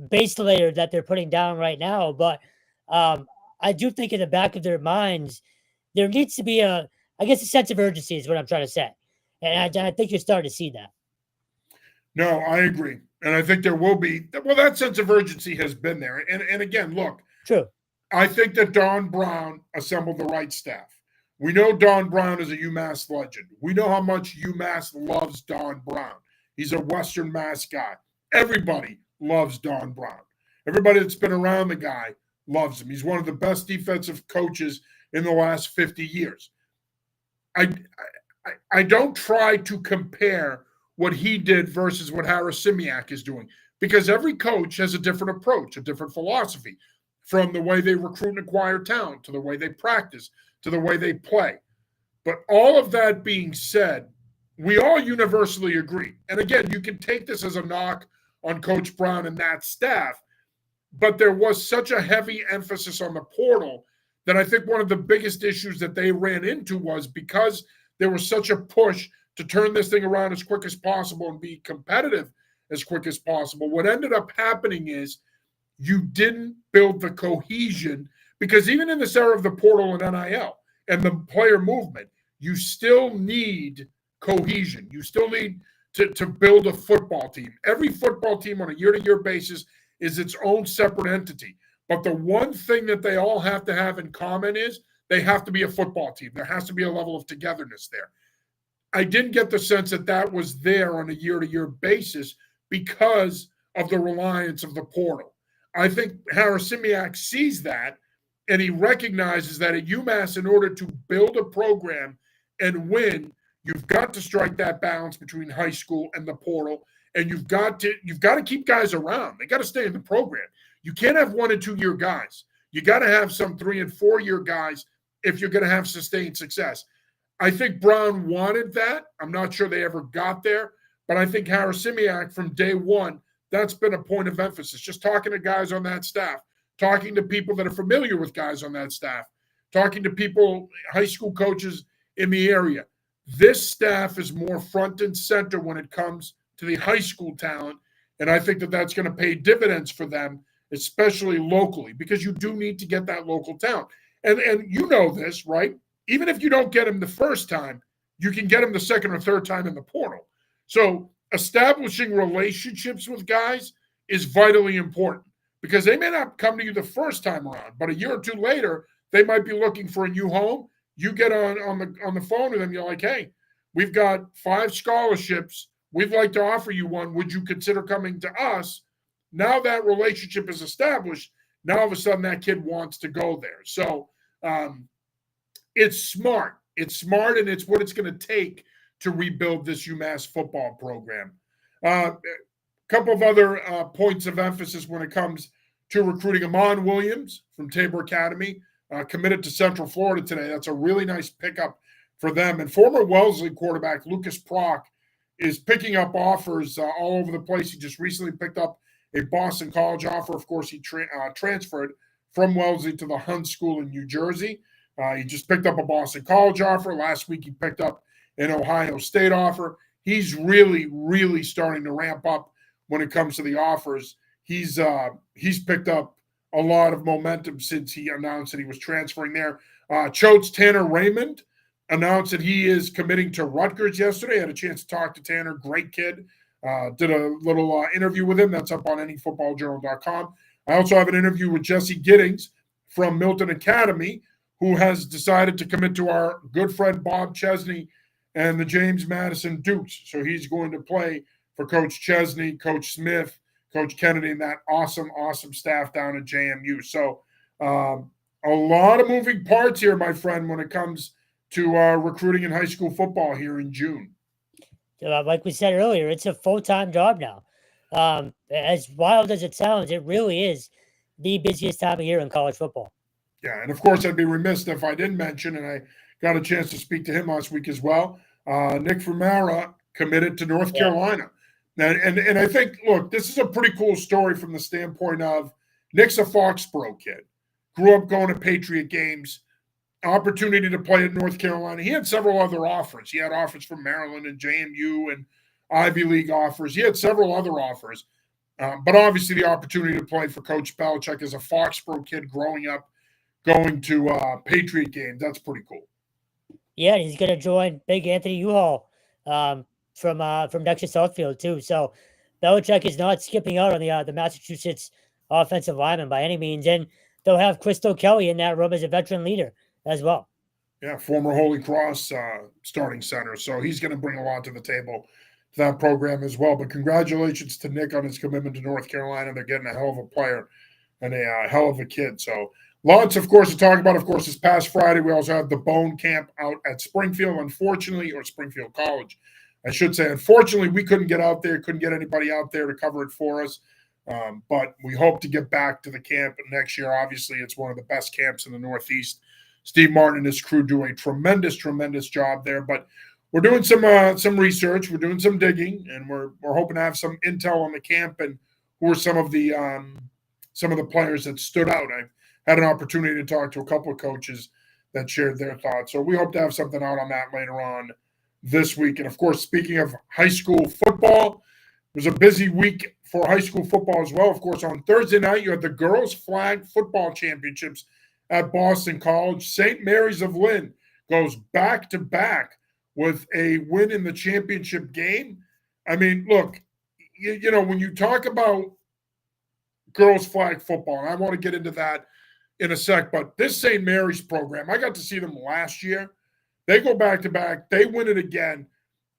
S2: base layer that they're putting down right now. But I do think in the back of their minds, there needs to be a sense of urgency is what I'm trying to say. And I think you're starting to see that.
S1: No, I agree. And I think there will be, well, that sense of urgency has been there. And again, look,
S2: true.
S1: I think that Don Brown assembled the right staff. We know Don Brown is a UMass legend. We know how much UMass loves Don Brown. He's a Western Mass guy. Everybody loves Don Brown. Everybody that's been around the guy loves him. He's one of the best defensive coaches in the last 50 years. I don't try to compare what he did versus what Harasimiak is doing, because every coach has a different approach, a different philosophy, from the way they recruit and acquire talent to the way they practice to the way they play. But all of that being said, we all universally agree. And again, you can take this as a knock on Coach Brown and that staff, but there was such a heavy emphasis on the portal that I think one of the biggest issues that they ran into was because there was such a push to turn this thing around as quick as possible and be competitive as quick as possible. What ended up happening is you didn't build the cohesion, because even in this era of the portal and NIL and the player movement, you still need cohesion. You still need to build a football team. Every football team on a year-to-year basis is its own separate entity. But the one thing that they all have to have in common is they have to be a football team. There has to be a level of togetherness there. I didn't get the sense that that was there on a year-to-year basis because of the reliance of the portal. I think Harasimiak sees that, and he recognizes that at UMass, in order to build a program and win, you've got to strike that balance between high school and the portal, and you've got to keep guys around. They got to stay in the program. You can't have 1 and 2 year guys. You got to have some 3 and 4 year guys if you're going to have sustained success. I think Brown wanted that. I'm not sure they ever got there, but I think Harasimiak from day one, that's been a point of emphasis. Just talking to guys on that staff, talking to people that are familiar with guys on that staff, talking to people, high school coaches in the area. This staff is more front and center when it comes to the high school talent, and I think that that's going to pay dividends for them, especially locally, because you do need to get that local talent. And you know this, right? Even if you don't get him the first time, you can get him the second or third time in the portal. So establishing relationships with guys is vitally important, because they may not come to you the first time around, but a year or two later, they might be looking for a new home. You get on the phone with them. You're like, hey, we've got 5 scholarships. We'd like to offer you one. Would you consider coming to us? Now that relationship is established, now all of a sudden that kid wants to go there. So it's smart. It's smart, and it's what it's going to take to rebuild this UMass football program. A couple of other points of emphasis when it comes to recruiting. Amon Williams from Tabor Academy committed to Central Florida today. That's a really nice pickup for them. And former Wellesley quarterback Lucas Prock is picking up offers all over the place. He just recently picked up a Boston College offer. Of course, he transferred from Wellesley to the Hunt School in New Jersey. He just picked up a Boston College offer. Last week, he picked up an Ohio State offer. He's really, really starting to ramp up when it comes to the offers. He's picked up a lot of momentum since he announced that he was transferring there. Choate's Tanner Raymond announced that he is committing to Rutgers yesterday. I had a chance to talk to Tanner. Great kid. Did a little interview with him. That's up on anyfootballjournal.com. I also have an interview with Jesse Giddings from Milton Academy, who has decided to commit to our good friend Bob Chesney and the James Madison Dukes. So he's going to play for Coach Chesney, Coach Smith, Coach Kennedy, and that awesome, awesome staff down at JMU. So a lot of moving parts here, my friend, when it comes to recruiting in high school football here in June.
S2: Like we said earlier, it's a full-time job now. As wild as it sounds, it really is the busiest time of year in college football.
S1: Yeah, and of course, I'd be remiss if I didn't mention, and I got a chance to speak to him last week as well. Nick Fermara committed to North Carolina. And I think, look, this is a pretty cool story from the standpoint of Nick's a Foxborough kid, grew up going to Patriot games, opportunity to play at North Carolina. He had several other offers. He had offers from Maryland and JMU and Ivy League offers. He had several other offers. But obviously the opportunity to play for Coach Belichick as a Foxborough kid growing up, going to Patriot games, that's pretty cool.
S2: Yeah, he's going to join Big Anthony U-Haul from Dexter Southfield too. So Belichick is not skipping out on the Massachusetts offensive lineman by any means, and they'll have Crystal Kelly in that room as a veteran leader as well.
S1: Yeah, former Holy Cross starting center, so he's going to bring a lot to the table to that program as well. But congratulations to Nick on his commitment to North Carolina. They're getting a hell of a player and a hell of a kid. So lots, of course, to talk about. Of course, this past Friday, we also had the Bone Camp out at Springfield, unfortunately, or Springfield College, I should say. Unfortunately, we couldn't get out there, couldn't get anybody out there to cover it for us. But we hope to get back to the camp next year. Obviously, it's one of the best camps in the Northeast. Steve Martin and his crew do a tremendous, tremendous job there. But we're doing some research, we're doing some digging, and we're hoping to have some intel on the camp and who are some of the players that stood out. I've had an opportunity to talk to a couple of coaches that shared their thoughts. So we hope to have something out on that later on this week. And of course, speaking of high school football, it was a busy week for high school football as well. Of course, on Thursday night, you had the girls flag football championships at Boston College. St. Mary's of Lynn goes back-to-back with a win in the championship game. I mean, look, you know, when you talk about girls flag football, and I want to get into that in a sec, but this St. Mary's program, I got to see them last year. They go back-to-back. They win it again.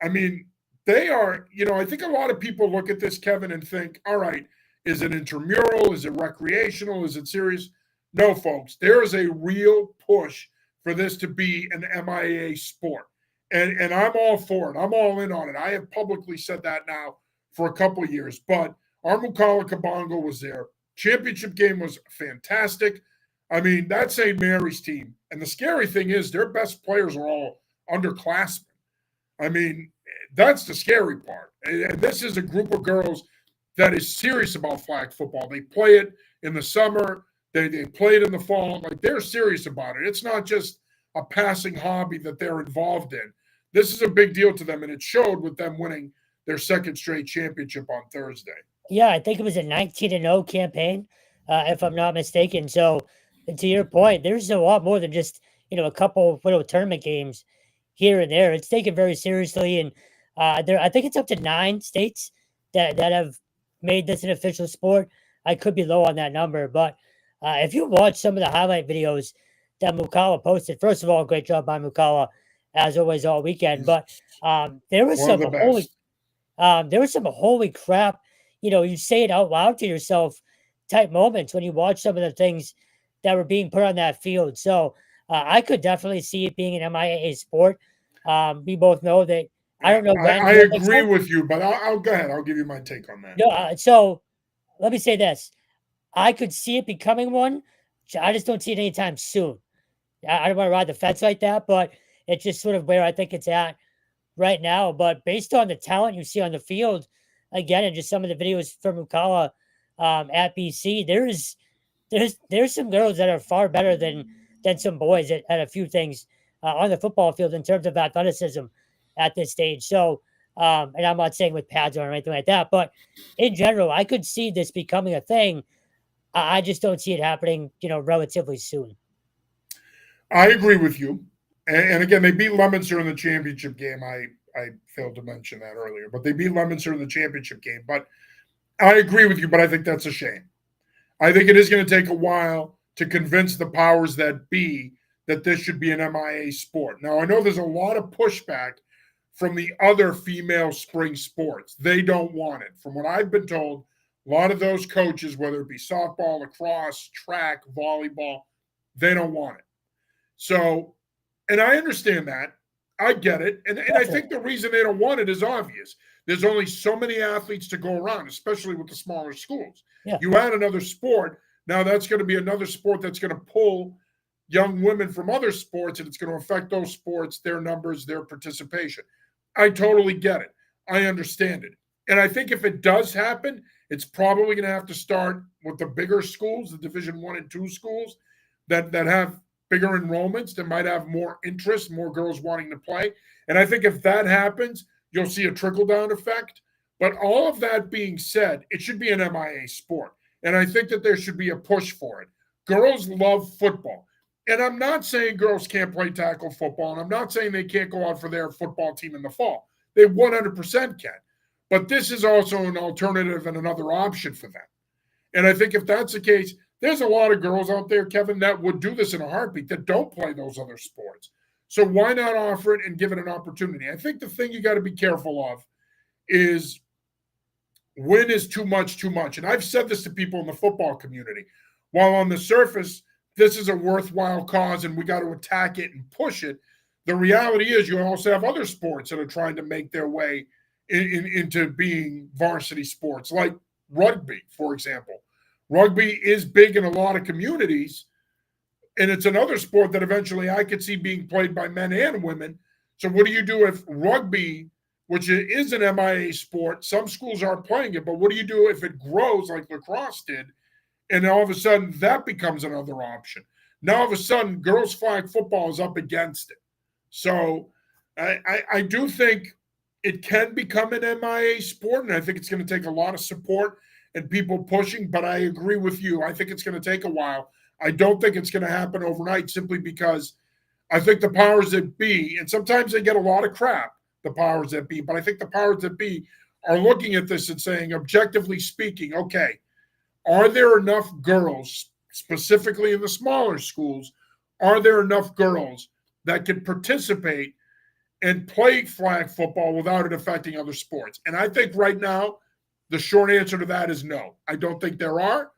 S1: I mean, they are, you know, I think a lot of people look at this, Kevin, and think, all right, is it intramural? Is it recreational? Is it serious? No, folks, there is a real push for this to be an MIAA sport. And I'm all for it. I'm all in on it. I have publicly said that now for a couple of years. But our Mukala Kabongo was there. Championship game was fantastic. I mean, that St. Mary's team. And the scary thing is their best players are all underclassmen. I mean, that's the scary part. And this is a group of girls that is serious about flag football. They play it in the summer. They play it in the fall. Like, they're serious about it. It's not just a passing hobby that they're involved in. This is a big deal to them, and it showed with them winning their second straight championship on Thursday.
S2: Yeah, I think it was a 19-0 campaign, if I'm not mistaken. So, to your point, there's a lot more than just, you know, a couple little tournament games here and there. It's taken very seriously, and I think it's up to 9 states that have made this an official sport. I could be low on that number, but if you watch some of the highlight videos that Mukala posted, first of all, great job by Mukala as always all weekend. But there was some holy crap, you know, you say it out loud to yourself type moments when you watch some of the things that were being put on that field. So I could definitely see it being an MIAA sport. We both know that. I don't know.
S1: I agree with you, but I'll go ahead. I'll give you my take on that.
S2: No, so let me say this. I could see it becoming one. I just don't see it anytime soon. I don't want to ride the fence like that, but it's just sort of where I think it's at right now. But based on the talent you see on the field, again, and just some of the videos from Mukala at BC, there's some girls that are far better than some boys at a few things on the football field in terms of athleticism at this stage. So, and I'm not saying with pads on or anything like that, but in general, I could see this becoming a thing. I just don't see it happening, you know, relatively soon.
S1: I agree with you. And again, they beat Leominster in the championship game. I failed to mention that earlier. But they beat Leominster in the championship game. But I agree with you, but I think that's a shame. I think it is going to take a while to convince the powers that be that this should be an MIA sport. Now, I know there's a lot of pushback from the other female spring sports. They don't want it. From what I've been told, a lot of those coaches, whether it be softball, lacrosse, track, volleyball, they don't want it. So, and I understand that. I get it. And I think the reason they don't want it is obvious. There's only so many athletes to go around, especially with the smaller schools.
S2: Yeah.
S1: You add another sport, now that's going to be another sport that's going to pull young women from other sports, and it's going to affect those sports, their numbers, their participation. I totally get it. I understand it. And I think if it does happen, it's probably going to have to start with the bigger schools, the Division 1 and 2 schools that have bigger enrollments, that might have more interest, more girls wanting to play. And I think if that happens, you'll see a trickle-down effect. But all of that being said, it should be an MIA sport. And I think that there should be a push for it. Girls love football. And I'm not saying girls can't play tackle football, and I'm not saying they can't go out for their football team in the fall. They 100% can. But this is also an alternative and another option for them. And I think if that's the case, there's a lot of girls out there, Kevin, that would do this in a heartbeat that don't play those other sports. So why not offer it and give it an opportunity? I think the thing you got to be careful of is when is too much too much? And I've said this to people in the football community. While on the surface, this is a worthwhile cause and we got to attack it and push it, the reality is you also have other sports that are trying to make their way into being varsity sports, like rugby, for example. Rugby is big in a lot of communities, and it's another sport that eventually I could see being played by men and women. So what do you do if rugby, which is an MIA sport, some schools aren't playing it, but what do you do if it grows like lacrosse did, and all of a sudden that becomes another option? Now all of a sudden girls flag football is up against it. So I do think it can become an MIA sport, and I think it's going to take a lot of support and people pushing, but I agree with you. I think it's going to take a while. I don't think it's going to happen overnight simply because I think the powers that be, and sometimes they get a lot of crap, the powers that be, but I think the powers that be are looking at this and saying, objectively speaking, okay, are there enough girls, specifically in the smaller schools, are there enough girls that can participate and play flag football without it affecting other sports? And I think right now, the short answer to that is no. I don't think there are.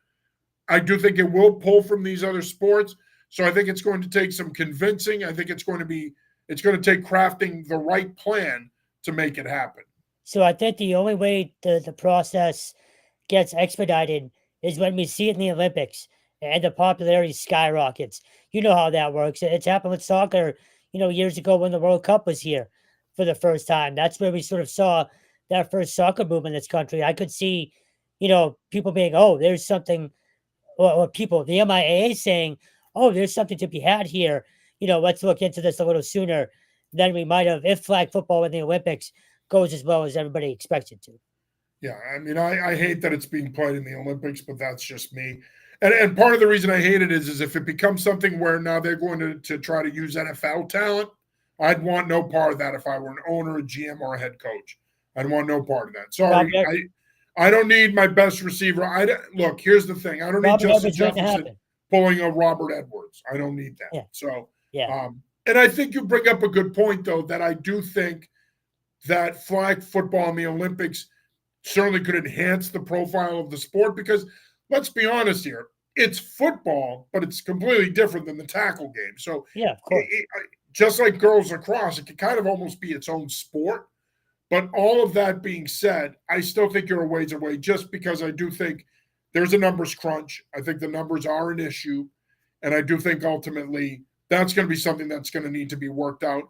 S1: I do think it will pull from these other sports. So I think it's going to take some convincing. I think it's going to take crafting the right plan to make it happen.
S2: So I think the only way the process gets expedited is when we see it in the Olympics and the popularity skyrockets. You know how that works. It's happened with soccer, years ago when the World Cup was here for the first time. That's where we sort of saw that first soccer boom in this country. I could see, people being, oh, there's something, or people, the MIAA saying, oh, there's something to be had here. Let's look into this a little sooner than we might have if flag football in the Olympics goes as well as everybody expects it to.
S1: Yeah, I mean, I hate that it's being played in the Olympics, but that's just me. And part of the reason I hate it is if it becomes something where now they're going to try to use NFL talent, I'd want no part of that if I were an owner, a GM, or a head coach. I'd want no part of that. Sorry, I don't need my best receiver. Look, here's the thing. I don't need Justin Jefferson pulling a Robert Edwards. I don't need that.
S2: Yeah.
S1: So,
S2: yeah.
S1: And I think you bring up a good point, though, that I do think that flag football in the Olympics certainly could enhance the profile of the sport because, let's be honest here, it's football, but it's completely different than the tackle game. So,
S2: yeah, of course.
S1: Just like girls lacrosse, it could kind of almost be its own sport. But all of that being said, I still think you're a ways away just because I do think there's a numbers crunch. I think the numbers are an issue. And I do think ultimately that's going to be something that's going to need to be worked out.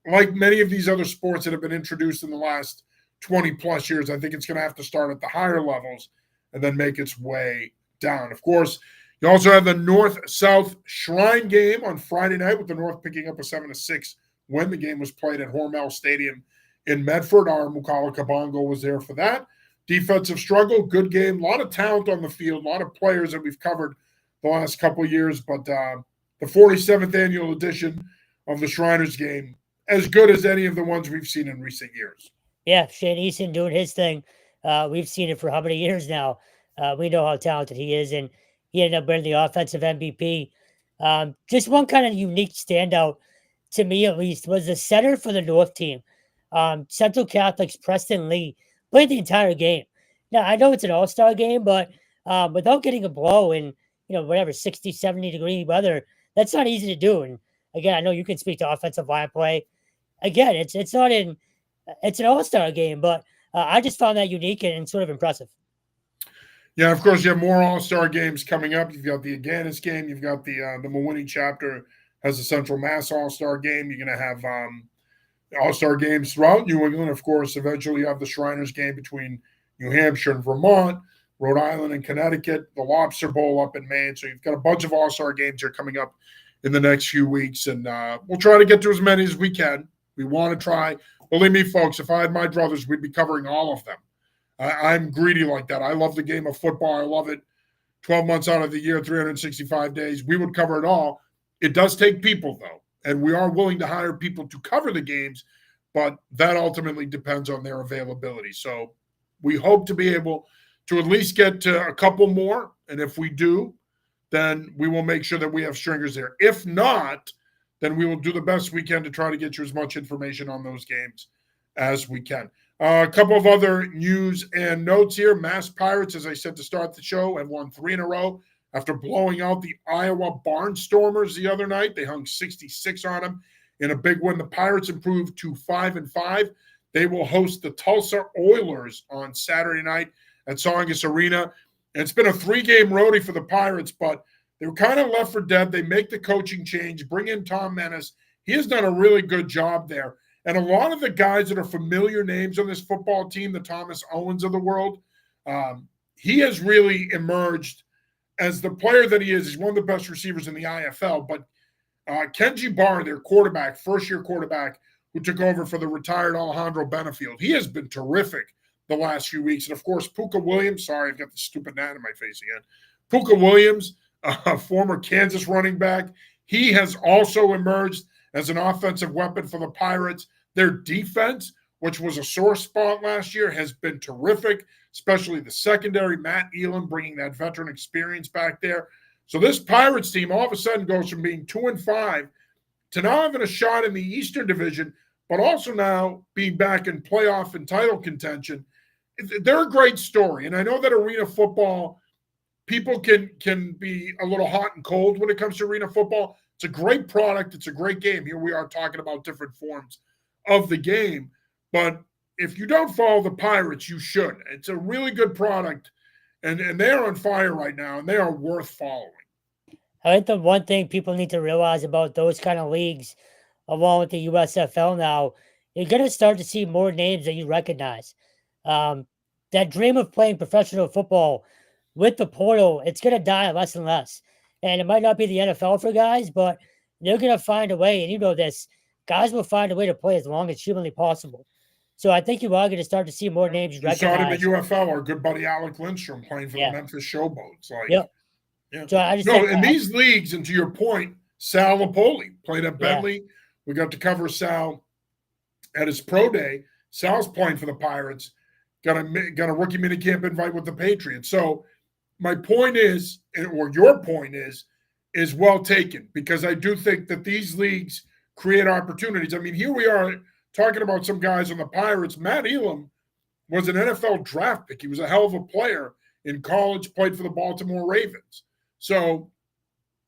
S1: Like many of these other sports that have been introduced in the last 20 plus years, I think it's going to have to start at the higher levels and then make its way down. Of course, you also have the North-South Shrine game on Friday night with the North picking up a 7-6 win. The game was played at Hormel Stadium in Medford. Our Mukala Kabongo was there for that. Defensive struggle, good game. A lot of talent on the field, a lot of players that we've covered the last couple of years. But the 47th annual edition of the Shriners game as good as any of the ones we've seen in recent years.
S2: Yeah, Shane Eason doing his thing. We've seen it for how many years now? We know how talented he is, and he ended up winning the offensive MVP. Just one kind of unique standout to me, at least, was the center for the North team. Central Catholic's Preston Lee played the entire game. Now, I know it's an all-star game, but without getting a blow in, whatever, 60, 70-degree weather, that's not easy to do. And again, I know you can speak to offensive line play. Again, it's not in it's an all-star game, but I just found that unique and sort of impressive.
S1: Yeah, of course, you have more all-star games coming up. You've got the Aganis game. You've got the Mawinnie chapter has a Central Mass all-star game. You're going to have all-star games throughout New England. Of course, eventually you have the Shriners game between New Hampshire and Vermont, Rhode Island and Connecticut, the Lobster Bowl up in Maine. So you've got a bunch of all-star games here coming up in the next few weeks, and we'll try to get to as many as we can. We want to try. Believe me, folks, if I had my druthers, we'd be covering all of them. I'm greedy like that. I love the game of football. I love it 12 months out of the year, 365 days. We would cover it all. It does take people, though, and we are willing to hire people to cover the games, but that ultimately depends on their availability. So we hope to be able to at least get to a couple more, and if we do, then we will make sure that we have stringers there. If not, then we will do the best we can to try to get you as much information on those games as we can. A couple of other news and notes here. Mass Pirates, as I said to start the show, have won 3 in a row after blowing out the Iowa Barnstormers the other night. They hung 66 on them in a big win. The Pirates improved to 5-5. They will host the Tulsa Oilers on Saturday night at Tsongas Arena. And it's been a 3-game roadie for the Pirates, but they were kind of left for dead. They make the coaching change, bring in Tom Menace. He has done a really good job there. And a lot of the guys that are familiar names on this football team, the Thomas Owens of the world, he has really emerged as the player that he is. He's one of the best receivers in the IFL. But Kenji Barr, their quarterback, first-year quarterback, who took over for the retired Alejandro Benefield, he has been terrific the last few weeks. And, of course, Puka Williams. Sorry, I've got the stupid gnat in my face again. Puka Williams, a former Kansas running back, he has also emerged as an offensive weapon for the Pirates. Their defense, which was a sore spot last year, has been terrific, especially the secondary. Matt Elam bringing that veteran experience back there. So this Pirates team all of a sudden goes from being 2-5 to now having a shot in the Eastern Division, but also now being back in playoff and title contention. They're a great story. And I know that arena football, people can be a little hot and cold when it comes to arena football. It's a great product. It's a great game. Here we are talking about different forms of the game. But if you don't follow the Pirates, you should. It's a really good product. And they are on fire right now, and they are worth following.
S2: I think the one thing people need to realize about those kind of leagues, along with the USFL now, you're going to start to see more names that you recognize. That dream of playing professional football with the portal, it's going to die less and less. And it might not be the NFL for guys, but they're going to find a way. And you know this, guys will find a way to play as long as humanly possible. So I think you are going to start to see more names you recognize.
S1: Saw it in the UFL, our good buddy Alec Lindstrom playing for the Memphis Showboats.
S2: Yeah.
S1: So I just in these leagues, and to your point, Sal Napoli played at Bentley. We got to cover Sal at his pro day. Sal's playing for the Pirates. Got a rookie minicamp invite with the Patriots. So my point is, or your point is well taken, because I do think that these leagues create opportunities. I mean, here we are talking about some guys on the Pirates. Matt Elam was an NFL draft pick. He was a hell of a player in college, played for the Baltimore Ravens. So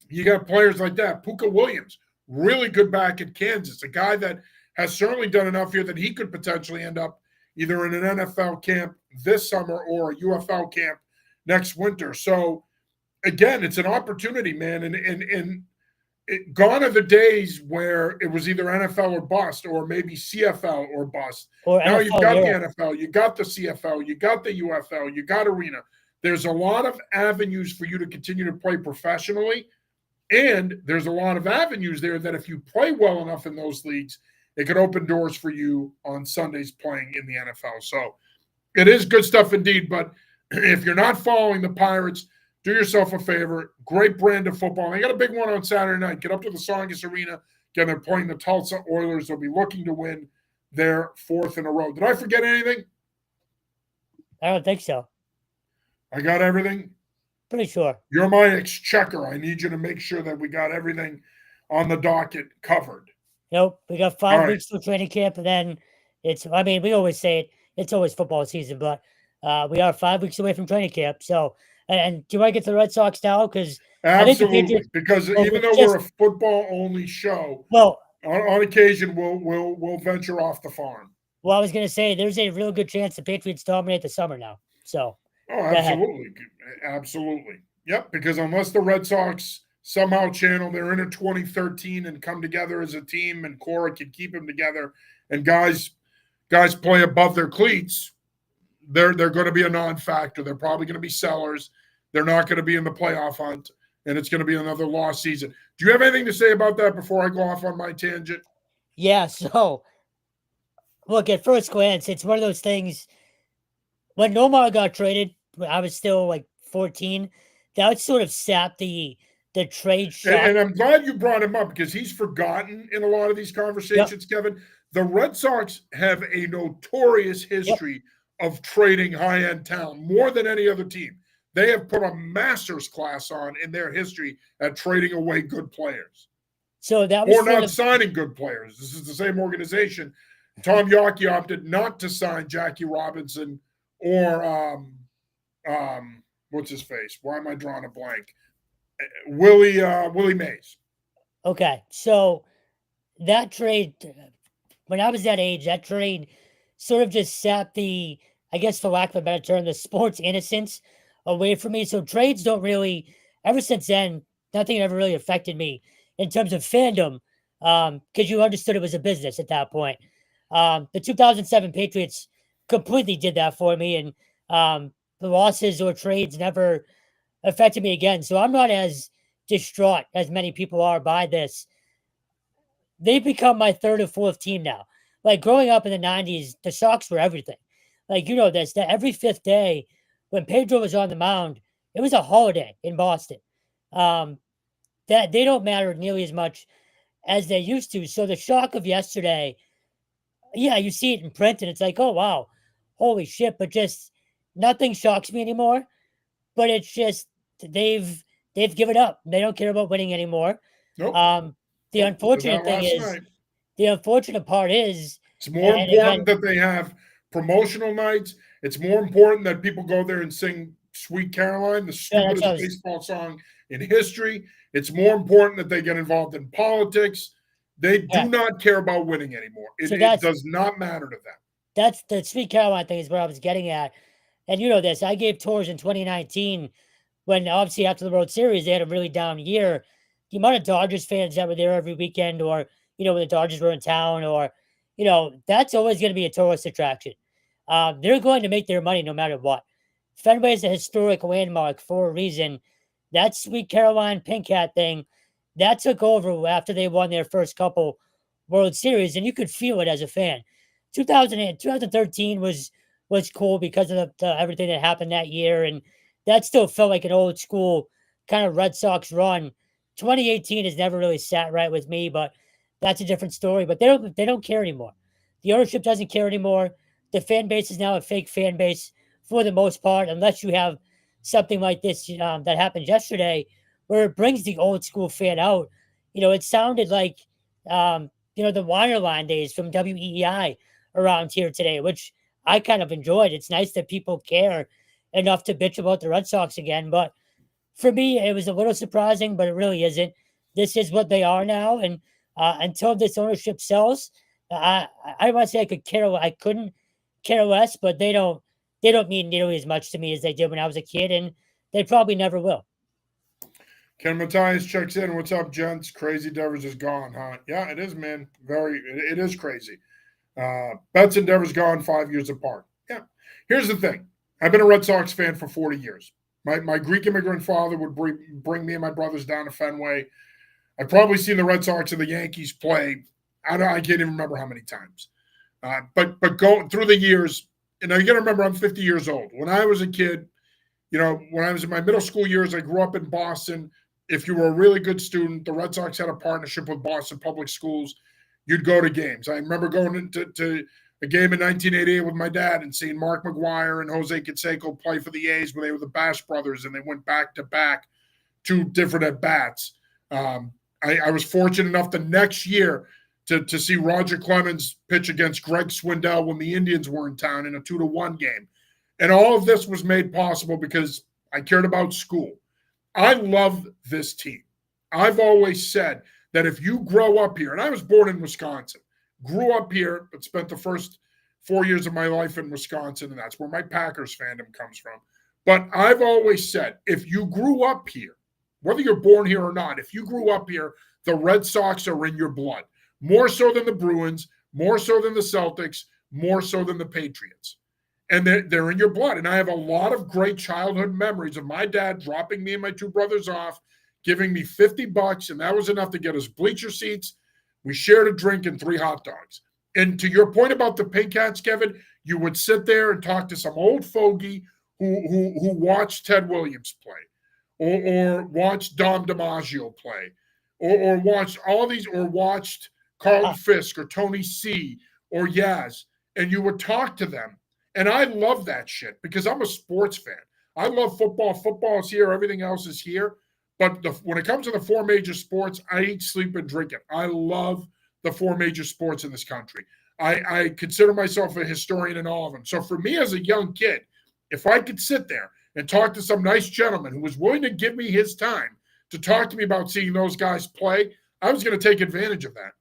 S1: you got players like that. Puka Williams, really good back in Kansas, a guy that has certainly done enough here that he could potentially end up either in an NFL camp this summer or a UFL camp next winter. So, again, it's an opportunity, man. And gone are the days where it was either NFL or bust, or maybe CFL or bust. Or now NFL, you've got the NFL, you got the CFL, you got the UFL, you got Arena. There's a lot of avenues for you to continue to play professionally. And there's a lot of avenues there that if you play well enough in those leagues, it could open doors for you on Sundays playing in the NFL. So it is good stuff indeed. But if you're not following the Pirates, do yourself a favor. Great brand of football. They got a big one on Saturday night. Get up to the Tsongas Arena. Again, they're playing the Tulsa Oilers. They'll be looking to win their 4th in a row. Did I forget anything?
S2: I don't think so.
S1: I got everything?
S2: Pretty sure.
S1: You're my exchequer. I need you to make sure that we got everything on the docket covered.
S2: Nope. We got 5 weeks till training camp, and then we always say it's always football season, but we are 5 weeks away from training camp. So, and do you want to get to the Red Sox now? Because
S1: absolutely, because even though we're a football-only show, on occasion we'll venture off the farm.
S2: Well, I was going to say there's a real good chance the Patriots dominate the summer now. So,
S1: absolutely, absolutely, yep. Because unless the Red Sox somehow channel their inner 2013 and come together as a team, and Cora can keep them together, and guys play above their cleats, they're going to be a non-factor. They're probably going to be sellers. They're not going to be in the playoff hunt, and it's going to be another lost season. Do you have anything to say about that before I go off on my tangent?
S2: Yeah, so look, at first glance, it's one of those things. When Nomar got traded, I was still like 14. That sort of sapped the trade shock.
S1: And I'm glad you brought him up, because he's forgotten in a lot of these conversations, yep. Kevin. The Red Sox have a notorious history of trading high-end talent more than any other team. They have put a master's class on in their history at trading away good players.
S2: So that was
S1: not signing good players. This is the same organization. Tom Yawkey opted not to sign Jackie Robinson or what's his face? Why am I drawing a blank? Willie Mays.
S2: Okay, so that trade, when I was that age, that trade sort of just sapped the, I guess for lack of a better term, the sports innocence away from me. So trades don't really, ever since then, nothing ever really affected me in terms of fandom, because you understood it was a business at that point. The 2007 Patriots completely did that for me, and the losses or trades never affected me again. So I'm not as distraught as many people are by this. They've become my 3rd or 4th team now. Like growing up in the 90s, the Sox were everything. Like, you know this, that every 5th day when Pedro was on the mound, it was a holiday in Boston. That they don't matter nearly as much as they used to. So the shock of yesterday, yeah, you see it in print and it's like, oh, wow, holy shit. But just nothing shocks me anymore. But it's just they've given up. They don't care about winning anymore.
S1: Nope.
S2: The unfortunate thing is, the unfortunate part is,
S1: it's more important that they have promotional nights. It's more important that people go there and sing Sweet Caroline, the stupidest baseball song in history. It's more important that they get involved in politics. They do not care about winning anymore. It does not matter to them.
S2: That's the Sweet Caroline thing is where I was getting at. And you know this, I gave tours in 2019 when obviously after the World Series, they had a really down year. The amount of Dodgers fans that were there every weekend, or, you know, when the Dodgers were in town, or, you know, that's always going to be a tourist attraction. They're going to make their money no matter what. Fenway is a historic landmark for a reason. That Sweet Caroline Pink Hat thing, that took over after they won their first couple World Series, and you could feel it as a fan. 2013 was cool because of the everything that happened that year, and that still felt like an old school kind of Red Sox run. 2018 has never really sat right with me, but that's a different story. But they don't care anymore. The ownership doesn't care anymore. The fan base is now a fake fan base for the most part, unless you have something like this that happened yesterday, where it brings the old school fan out. You know, it sounded like you know, the Wireline days from WEEI around here today, which I kind of enjoyed. It's nice that people care enough to bitch about the Red Sox again. But for me, it was a little surprising, but it really isn't. This is what they are now. And until this ownership sells, I want to say I couldn't care less, but they don't mean nearly as much to me as they did when I was a kid, and they probably never will.
S1: Ken Matthias checks in. What's up, gents? Crazy Devers is gone, huh? Yeah, it is, man. It is crazy. Betts and Devers gone 5 years apart. Yeah. Here's the thing. I've been a Red Sox fan for 40 years. My Greek immigrant father would bring me and my brothers down to Fenway. I've probably seen the Red Sox and the Yankees play. I can't even remember how many times. But go through the years, you know, you got to remember I'm 50 years old. When I was a kid, you know, when I was in my middle school years, I grew up in Boston. if you were a really good student, the Red Sox had a partnership with Boston Public Schools. You'd go to games. I remember going to a game in 1988 with my dad and seeing Mark McGuire and Jose Canseco play for the A's when they were the Bash brothers, and they went back to back, 2 different at bats. I was fortunate enough the next year to see Roger Clemens pitch against Greg Swindell when the Indians were in town in a 2-1 game. And all of this was made possible because I cared about school. I love this team. I've always said that if you grow up here, and I was born in Wisconsin, grew up here, but spent the first 4 years of my life in Wisconsin, and that's where my Packers fandom comes from. But I've always said, if you grew up here, whether you're born here or not, if you grew up here, the Red Sox are in your blood. More so than the Bruins, more so than the Celtics, more so than the Patriots. And they're in your blood. And I have a lot of great childhood memories of my dad dropping me and my 2 brothers off, giving me $50, and that was enough to get us bleacher seats. We shared a drink and 3 hot dogs. And to your point about the Pink Hats, Kevin, you would sit there and talk to some old fogey who watched Ted Williams play, or watched Dom DiMaggio play, or watched all these, or watched Carlton Fisk or Tony C or Yaz, and you would talk to them. And I love that shit because I'm a sports fan. I love football. Football is here. Everything else is here. But when it comes to the 4 major sports, I eat, sleep, and drink it. I love the 4 major sports in this country. I consider myself a historian in all of them. So for me as a young kid, if I could sit there and talk to some nice gentleman who was willing to give me his time to talk to me about seeing those guys play, I was going to take advantage of that.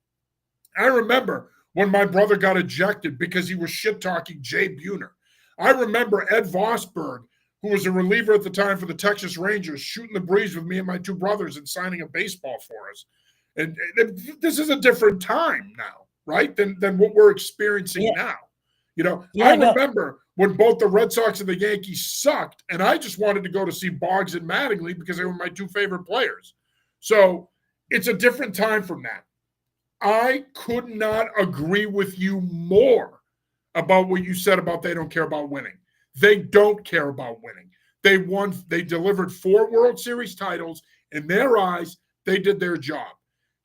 S1: I remember when my brother got ejected because he was shit-talking Jay Buhner. I remember Ed Vosberg, who was a reliever at the time for the Texas Rangers, shooting the breeze with me and my 2 brothers and signing a baseball for us. And this is a different time now, right, than what we're experiencing now. I remember when both the Red Sox and the Yankees sucked, and I just wanted to go to see Boggs and Mattingly because they were my 2 favorite players. So it's a different time from that. I could not agree with you more about what you said about they don't care about winning. They don't care about winning. They delivered 4 World Series titles. In their eyes, they did their job.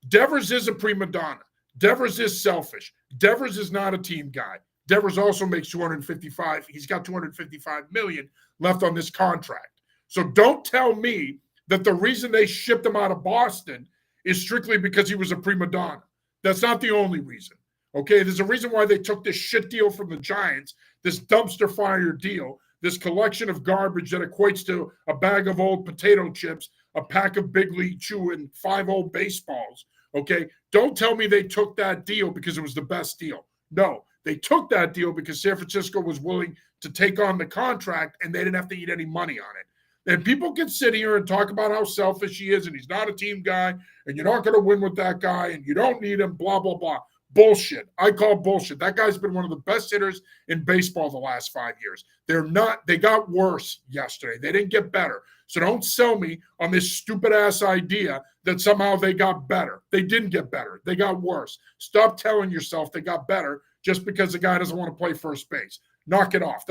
S1: Devers is a prima donna. Devers is selfish. Devers is not a team guy. Devers also makes 255. He's got 255 million left on this contract. So don't tell me that the reason they shipped him out of Boston is strictly because he was a prima donna. That's not the only reason. Okay, there's a reason why they took this shit deal from the Giants, this dumpster fire deal, this collection of garbage that equates to a bag of old potato chips, a pack of Big League Chew, and 5 old baseballs. Okay, don't tell me they took that deal because it was the best deal. No, they took that deal because San Francisco was willing to take on the contract and they didn't have to eat any money on it. And people can sit here and talk about how selfish he is and he's not a team guy and you're not going to win with that guy and you don't need him, blah, blah, blah. Bullshit. I call bullshit. That guy's been one of the best hitters in baseball the last 5 years. They got worse yesterday. They didn't get better. So don't sell me on this stupid ass idea that somehow they got better. They didn't get better. They got worse. Stop telling yourself they got better just because the guy doesn't want to play first base. Knock it off.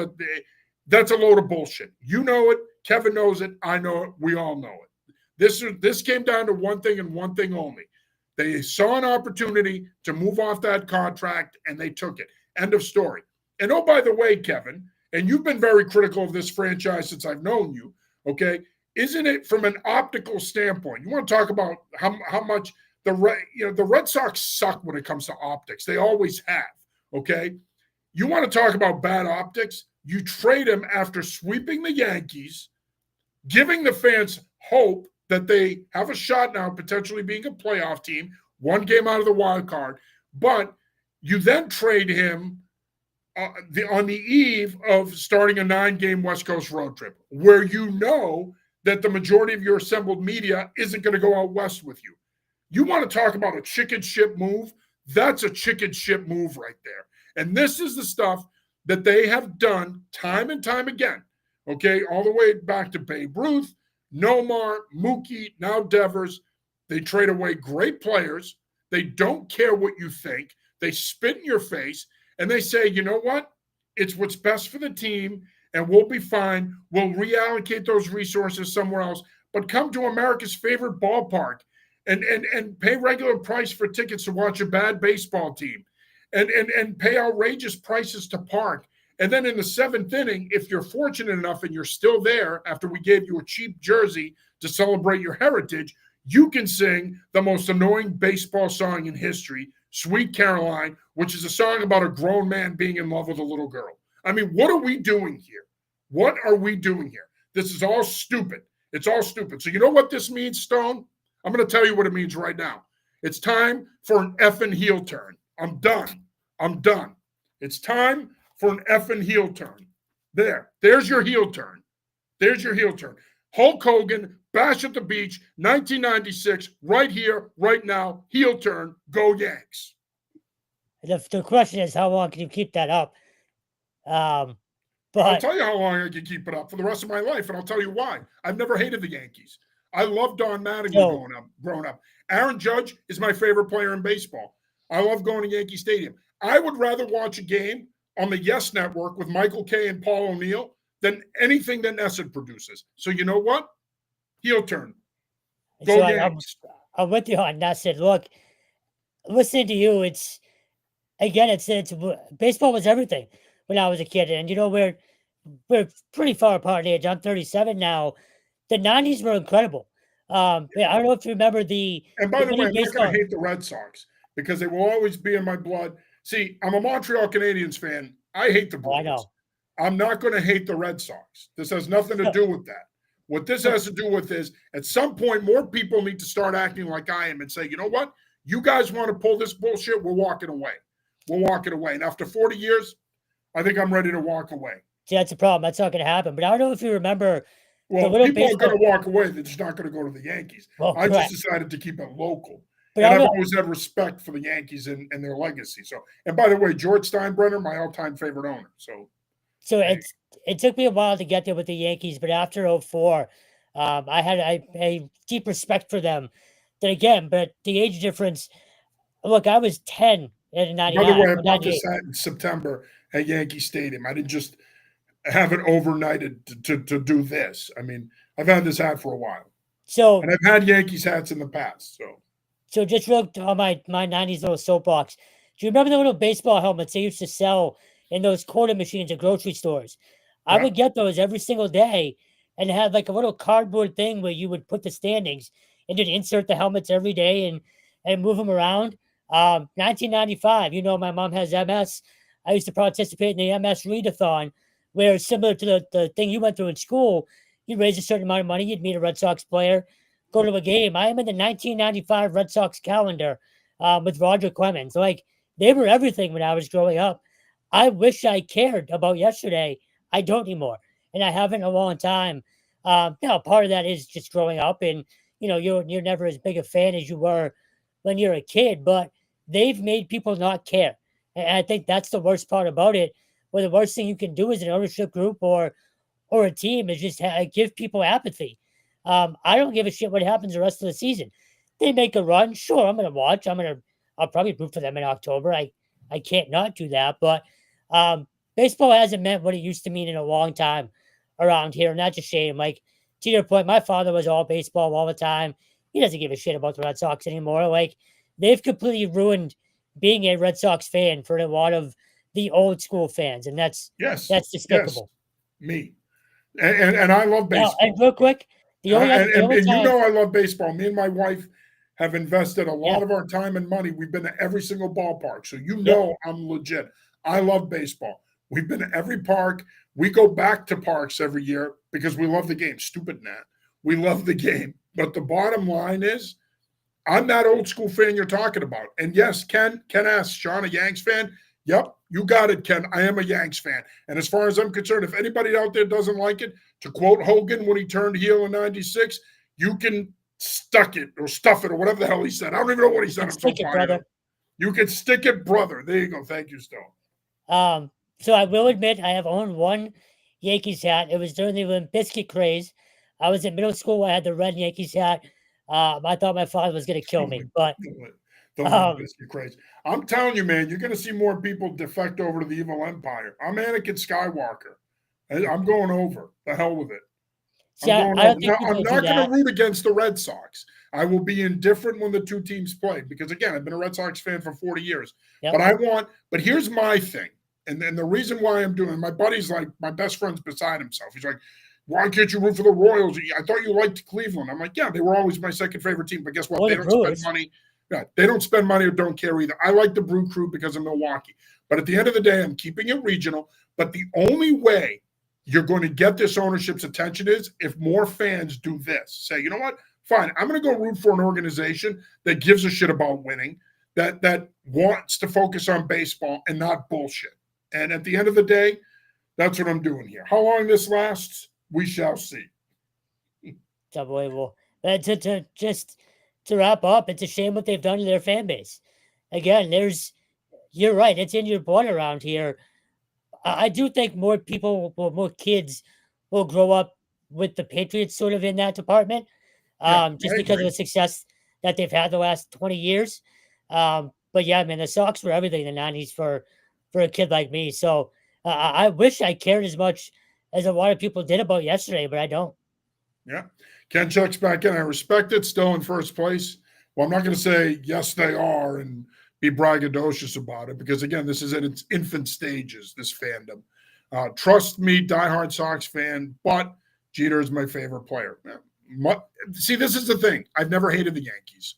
S1: That's a load of bullshit. You know it. Kevin knows it. I know it. We all know it. This came down to one thing and one thing only. They saw an opportunity to move off that contract, and they took it. End of story. And oh, by the way, Kevin, and you've been very critical of this franchise since I've known you, okay? Isn't it from an optical standpoint? You want to talk about how much the Red Sox suck when it comes to optics. They always have, okay? You want to talk about bad optics? You trade him after sweeping the Yankees, giving the fans hope that they have a shot now potentially being a playoff team, 1 game out of the wild card, but you then trade him on the eve of starting a 9-game West Coast road trip where you know that the majority of your assembled media isn't going to go out west with you. You want to talk about a chicken shit move? That's a chicken shit move right there. And this is the stuff that they have done time and time again, okay, all the way back to Babe Ruth, Nomar, Mookie, now Devers. They trade away great players. They don't care what you think. They spit in your face, and they say, you know what? It's what's best for the team, and we'll be fine. We'll reallocate those resources somewhere else. but come to America's favorite ballpark and pay regular price for tickets to watch a bad baseball team and pay outrageous prices to park. And then in the seventh inning, if you're fortunate enough and you're still there after we gave you a cheap jersey to celebrate your heritage, you can sing the most annoying baseball song in history, Sweet Caroline, which is a song about a grown man being in love with a little girl. I mean, what are we doing here? What are we doing here? This is all stupid. It's all stupid. So you know what this means, Stone? I'm going to tell you what it means right now. It's time for an effing heel turn. I'm done. I'm done. It's time for an effing heel turn. There's your heel turn. There's your heel turn. Hulk Hogan, Bash at the Beach, 1996, right here, right now, heel turn, go Yanks.
S2: The question is, how long can you keep that up? But
S1: I'll tell you how long I can keep it up for the rest of my life, and I'll tell you why. I've never hated the Yankees. I love Don Mattingly growing up. Aaron Judge is my favorite player in baseball. I love going to Yankee Stadium. I would rather watch a game on the Yes Network with Michael Kay and Paul O'Neill than anything that Nesson produces. So you know what? Heel turn. Go
S2: so
S1: Yanks.
S2: I'm with you on Nesson. Look, listening to you, it's baseball was everything when I was a kid, and we're pretty far apart in age. I'm 37 now. The 90s were incredible. I don't know if you remember
S1: And by the way, I'm not going to hate the Red Sox because they will always be in my blood. See, I'm a Montreal Canadiens fan. I hate the Bruins.
S2: I know.
S1: I'm not going to hate the Red Sox. This has nothing to do with that. What this has to do with is at some point, more people need to start acting like I am and say, you know what? You guys want to pull this bullshit? We're walking away. We're walking away. And after 40 years, I think I'm ready to walk away.
S2: See, that's a problem. That's not going to happen. But I don't know if you remember.
S1: Well, people are going to walk away. They're just not going to go to the Yankees.
S2: Well,
S1: I just decided to keep it local.
S2: But
S1: and I've always had respect for the Yankees and their legacy. So, and by the way, George Steinbrenner, my all-time favorite owner.
S2: So it took me a while to get there with the Yankees, but after 2004, I had a deep respect for them. Then again, but the age difference. Look, I was 10 in 99.
S1: By the way, I bought this hat in September at Yankee Stadium. I didn't just have it overnighted to do this. I mean, I've had this hat for a while. And I've had Yankees hats in the past.
S2: So just real on my 90s little soapbox. Do you remember the little baseball helmets they used to sell in those quarter machines at grocery stores? Yeah. I would get those every single day and have like a little cardboard thing where you would put the standings and just insert the helmets every day and move them around. 1995, my mom has MS. I used to participate in the MS readathon, where similar to the thing you went through in school, you'd raise a certain amount of money, you'd meet a Red Sox player, go to a game. I am in the 1995 Red Sox calendar with Roger Clemens. Like, they were everything when I was growing up. I wish I cared about yesterday. I don't anymore, and I haven't in a long time. Part of that is just growing up, and you're never as big a fan as you were when you're a kid, but they've made people not care. And I think that's the worst part about it. Well, the worst thing you can do as an ownership group or a team is just give people apathy. I don't give a shit what happens the rest of the season. They make a run, sure, I'm going to watch. I'll probably root for them in October. I can't not do that, but baseball hasn't meant what it used to mean in a long time around here, and that's a shame. Like, to your point, my father was all baseball all the time. He doesn't give a shit about the Red Sox anymore. Like, they've completely ruined being a Red Sox fan for a lot of the old school fans, and that's despicable.
S1: Yes, me, and I love baseball.
S2: Now, and real quick, the only time,
S1: I love baseball. Me and my wife have invested a lot of our time and money. We've been to every single ballpark, so I'm legit. I love baseball. We've been to every park. We go back to parks every year because we love the game. Stupid Nat. We love the game. But the bottom line is, I'm that old school fan you're talking about. And yes, Ken asks, Sean, a Yanks fan? Yep, you got it, Ken. I am a Yanks fan. And as far as I'm concerned, if anybody out there doesn't like it, to quote Hogan when he turned heel in 96, you can stuff it or whatever the hell he said. I don't even know what he said. I'm so tired. You can stick it, brother. There you go. Thank you, Stone.
S2: So I will admit I have owned one Yankees hat. It was during the Limp Bizkit craze. I was in middle school. I had the red Yankees hat. I thought my father was going to kill me, but
S1: Bizkit craze. I'm telling you, man, you're going to see more people defect over to the evil empire. I'm Anakin Skywalker. I'm going over. The hell with it.
S2: See,
S1: I'm going
S2: I don't
S1: over.
S2: think
S1: Now, I'm
S2: people do
S1: not going
S2: that.
S1: to root against the Red Sox. I will be indifferent when the two teams play because, again, I've been a Red Sox fan for 40 years.
S2: Yep.
S1: But here's my thing. And the reason why I'm doing it, my buddy's like, my best friend's beside himself. He's like, why can't you root for the Royals? I thought you liked Cleveland. I'm like, yeah, they were always my second favorite team. But guess what?
S2: Or
S1: They
S2: the
S1: don't spend
S2: Brewers.
S1: money. Yeah, they don't spend money or don't care either. I like the Brew Crew because of Milwaukee. But at the end of the day, I'm keeping it regional. But the only way you're going to get this ownership's attention is if more fans do this. Say, you know what? Fine, I'm going to go root for an organization that gives a shit about winning, that wants to focus on baseball and not bullshit. And at the end of the day, that's what I'm doing here. How long this lasts, we shall see.
S2: It's unbelievable. To wrap up, it's a shame what they've done to their fan base. Again, you're right. It's in your blood around here. I do think more people, more kids will grow up with the Patriots sort of in that department,
S1: Yeah,
S2: just
S1: I
S2: because of
S1: agree.
S2: the success that they've had the last 20 years. But yeah, man, the Sox were everything in the 90s for a kid like me. So I wish I cared as much as a lot of people did about yesterday, but I don't.
S1: Yeah. Ken checks back in. I respect it. Still in first place. Well, I'm not going to say yes, they are and be braggadocious about it because, again, this is in its infant stages, this fandom. Trust me, diehard Sox fan, but Jeter is my favorite player. See, this is the thing. I've never hated the Yankees.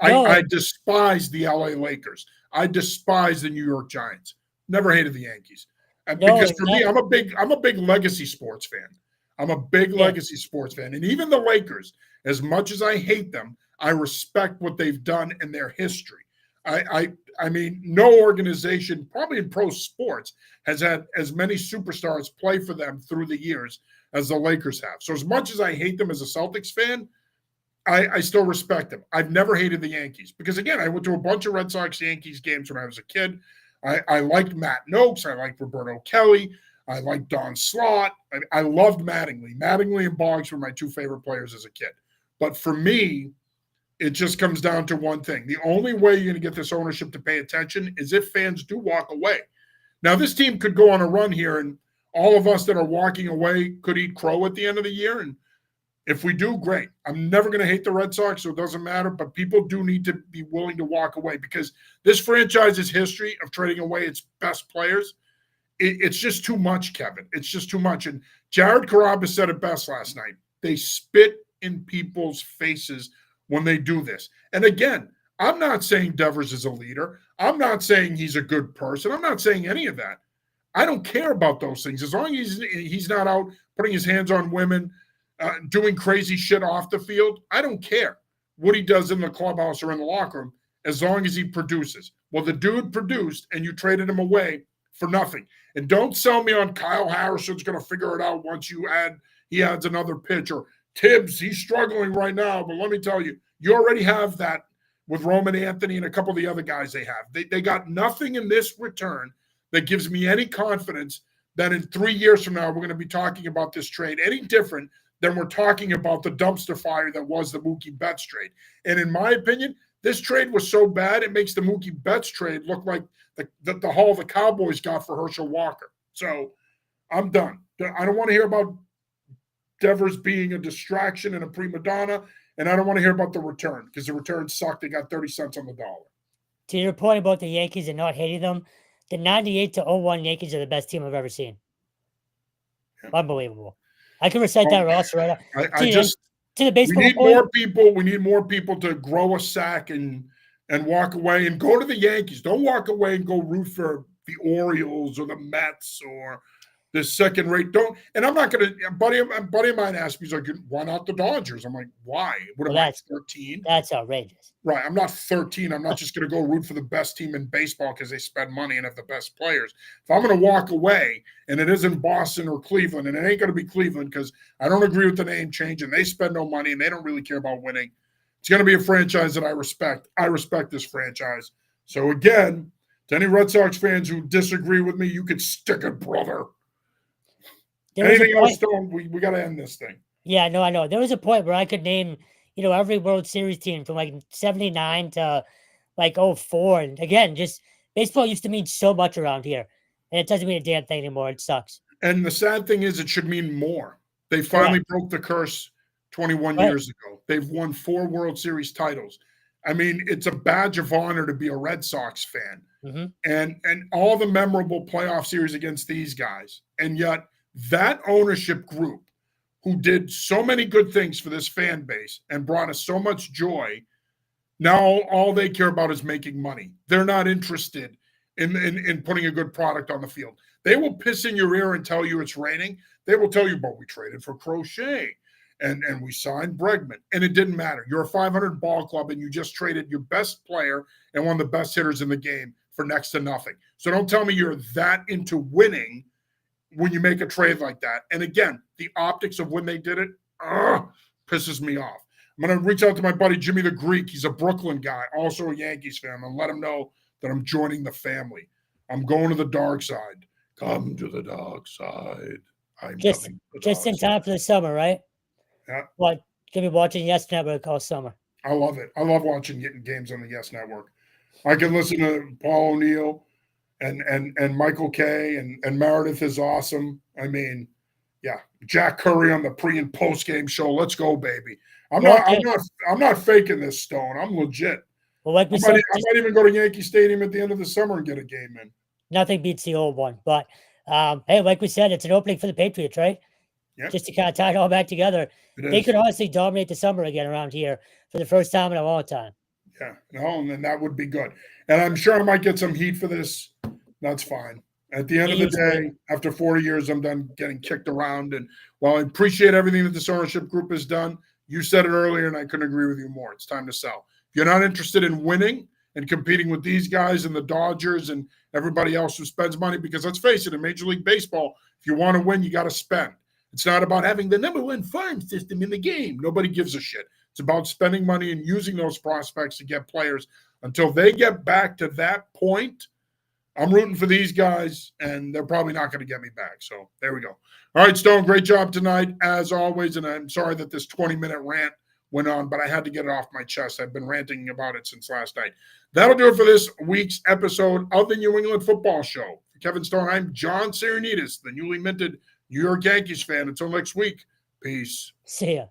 S2: No,
S1: I despise the LA Lakers. I despise the New York Giants. Never hated the Yankees.
S2: no,
S1: Because for me, I'm a big legacy sports fan. I'm a big
S2: yeah,
S1: legacy sports fan. And even the Lakers, as much as I hate them, I respect what they've done in their history. I mean, no organization, probably in pro sports, has had as many superstars play for them through the years as the Lakers have. So as much as I hate them as a Celtics fan, I still respect them. I've never hated the Yankees because, again, I went to a bunch of Red Sox Yankees games when I was a kid. I liked Matt Noakes. I liked Roberto Kelly. I liked Don Slott. I loved Mattingly. Mattingly and Boggs were my two favorite players as a kid. But for me, it just comes down to one thing. The only way you're going to get this ownership to pay attention is if fans do walk away. Now, this team could go on a run here, and all of us that are walking away could eat crow at the end of the year. And if we do, great. I'm never going to hate the Red Sox, so it doesn't matter. But people do need to be willing to walk away because this franchise's history of trading away its best players, it's just too much, Kevin. It's just too much. And Jared Carrabba said it best last night. They spit in people's faces when they do this. And again, I'm not saying Devers is a leader. I'm not saying he's a good person. I'm not saying any of that. I don't care about those things. As long as he's not out putting his hands on women, doing crazy shit off the field, I don't care what he does in the clubhouse or in the locker room as long as he produces. Well, the dude produced and you traded him away for nothing. And don't sell me on Kyle Harrison's going to figure it out once he adds another pitch, or Tibbs, he's struggling right now. But let me tell you, you already have that with Roman Anthony and a couple of the other guys they have. They got nothing in this return that gives me any confidence that in 3 years from now, we're going to be talking about this trade any different than we're talking about the dumpster fire that was the Mookie Betts trade. And in my opinion, this trade was so bad, it makes the Mookie Betts trade look like the haul the Cowboys got for Herschel Walker. So I'm done. I don't want to hear about Devers being a distraction and a prima donna, and I don't want to hear about the return because the return sucked. They got 30 cents on the dollar.
S2: to your point about the Yankees and not hating them, the 98 to 01 Yankees are the best team I've ever seen.
S1: Yeah.
S2: Unbelievable. I can recite that roster right now.
S1: I just
S2: To the
S1: we
S2: baseball
S1: need
S2: point,
S1: more people. We need more people to grow a sack and walk away and go to the Yankees. Don't walk away and go root for the Orioles or the Mets or the second rate. Don't. And I'm not going to. A buddy of mine asked me, he's like, "Why not the Dodgers?" I'm like, "Why? What am I, 13?"
S2: That's outrageous.
S1: Right. I'm not 13. I'm not just going to go root for the best team in baseball because they spend money and have the best players. If I'm going to walk away and it isn't Boston or Cleveland, and it ain't going to be Cleveland because I don't agree with the name change and they spend no money and they don't really care about winning, it's going to be a franchise that I respect. I respect this franchise. So, again, to any Red Sox fans who disagree with me, you could stick it, brother. Anything else, Stone? We got to end this thing.
S2: Yeah, no, I know. There was a point where I could name, every World Series team from like 79 to like 04. And again, just baseball used to mean so much around here. And it doesn't mean a damn thing anymore. It sucks.
S1: And the sad thing is, it should mean more. They finally broke the curse 21
S2: Right.
S1: years ago. They've won 4 World Series titles. I mean, it's a badge of honor to be a Red Sox fan.
S2: Mm-hmm.
S1: And all the memorable playoff series against these guys. And yet that ownership group who did so many good things for this fan base and brought us so much joy, now all they care about is making money. They're not interested in putting a good product on the field. They will piss in your ear and tell you it's raining. They will tell you, but we traded for Crochet and we signed Bregman. And it didn't matter. You're a 500 ball club and you just traded your best player and one of the best hitters in the game for next to nothing. So don't tell me you're that into winning when you make a trade like that. And again, the optics of when they did it pisses me off. I'm going to reach out to my buddy Jimmy the Greek. He's a Brooklyn guy, also a Yankees fan, and let him know that I'm joining the family. I'm going to the dark side. Come to the dark side. I'm
S2: just in time for the summer, right?
S1: Yeah.
S2: What? Gonna be watching Yes Network all summer.
S1: I love it. I love watching games on the Yes Network. I can listen to Paul O'Neill and Michael Kay and Meredith is awesome. I mean, yeah, Jack Curry on the pre and post game show. Let's go, baby. I'm not faking this, Stone. I'm legit.
S2: Well, like we
S1: I
S2: said,
S1: might even go to Yankee Stadium at the end of the summer and get a game in.
S2: Nothing beats the old one. But hey, like we said, it's an opening for the Patriots, right?
S1: Yep.
S2: Just to kind of tie it all back together. They could honestly dominate the summer again around here for the first time in a long time.
S1: Yeah, no, and then that would be good. And I'm sure I might get some heat for this. That's fine. At the end of the day, after 40 years, I'm done getting kicked around. And while I appreciate everything that this ownership group has done, you said it earlier, and I couldn't agree with you more. It's time to sell. If you're not interested in winning and competing with these guys and the Dodgers and everybody else who spends money, because let's face it, in Major League Baseball, if you want to win, you got to spend. It's not about having the number one farm system in the game. Nobody gives a shit. It's about spending money and using those prospects to get players. Until they get back to that point, I'm rooting for these guys, and they're probably not going to get me back. So there we go. All right, Stone, great job tonight, as always. And I'm sorry that this 20-minute rant went on, but I had to get it off my chest. I've been ranting about it since last night. That'll do it for this week's episode of the New England Football Show. For Kevin Stone, I'm John Sarianides, the newly minted New York Yankees fan. Until next week, peace.
S2: See ya.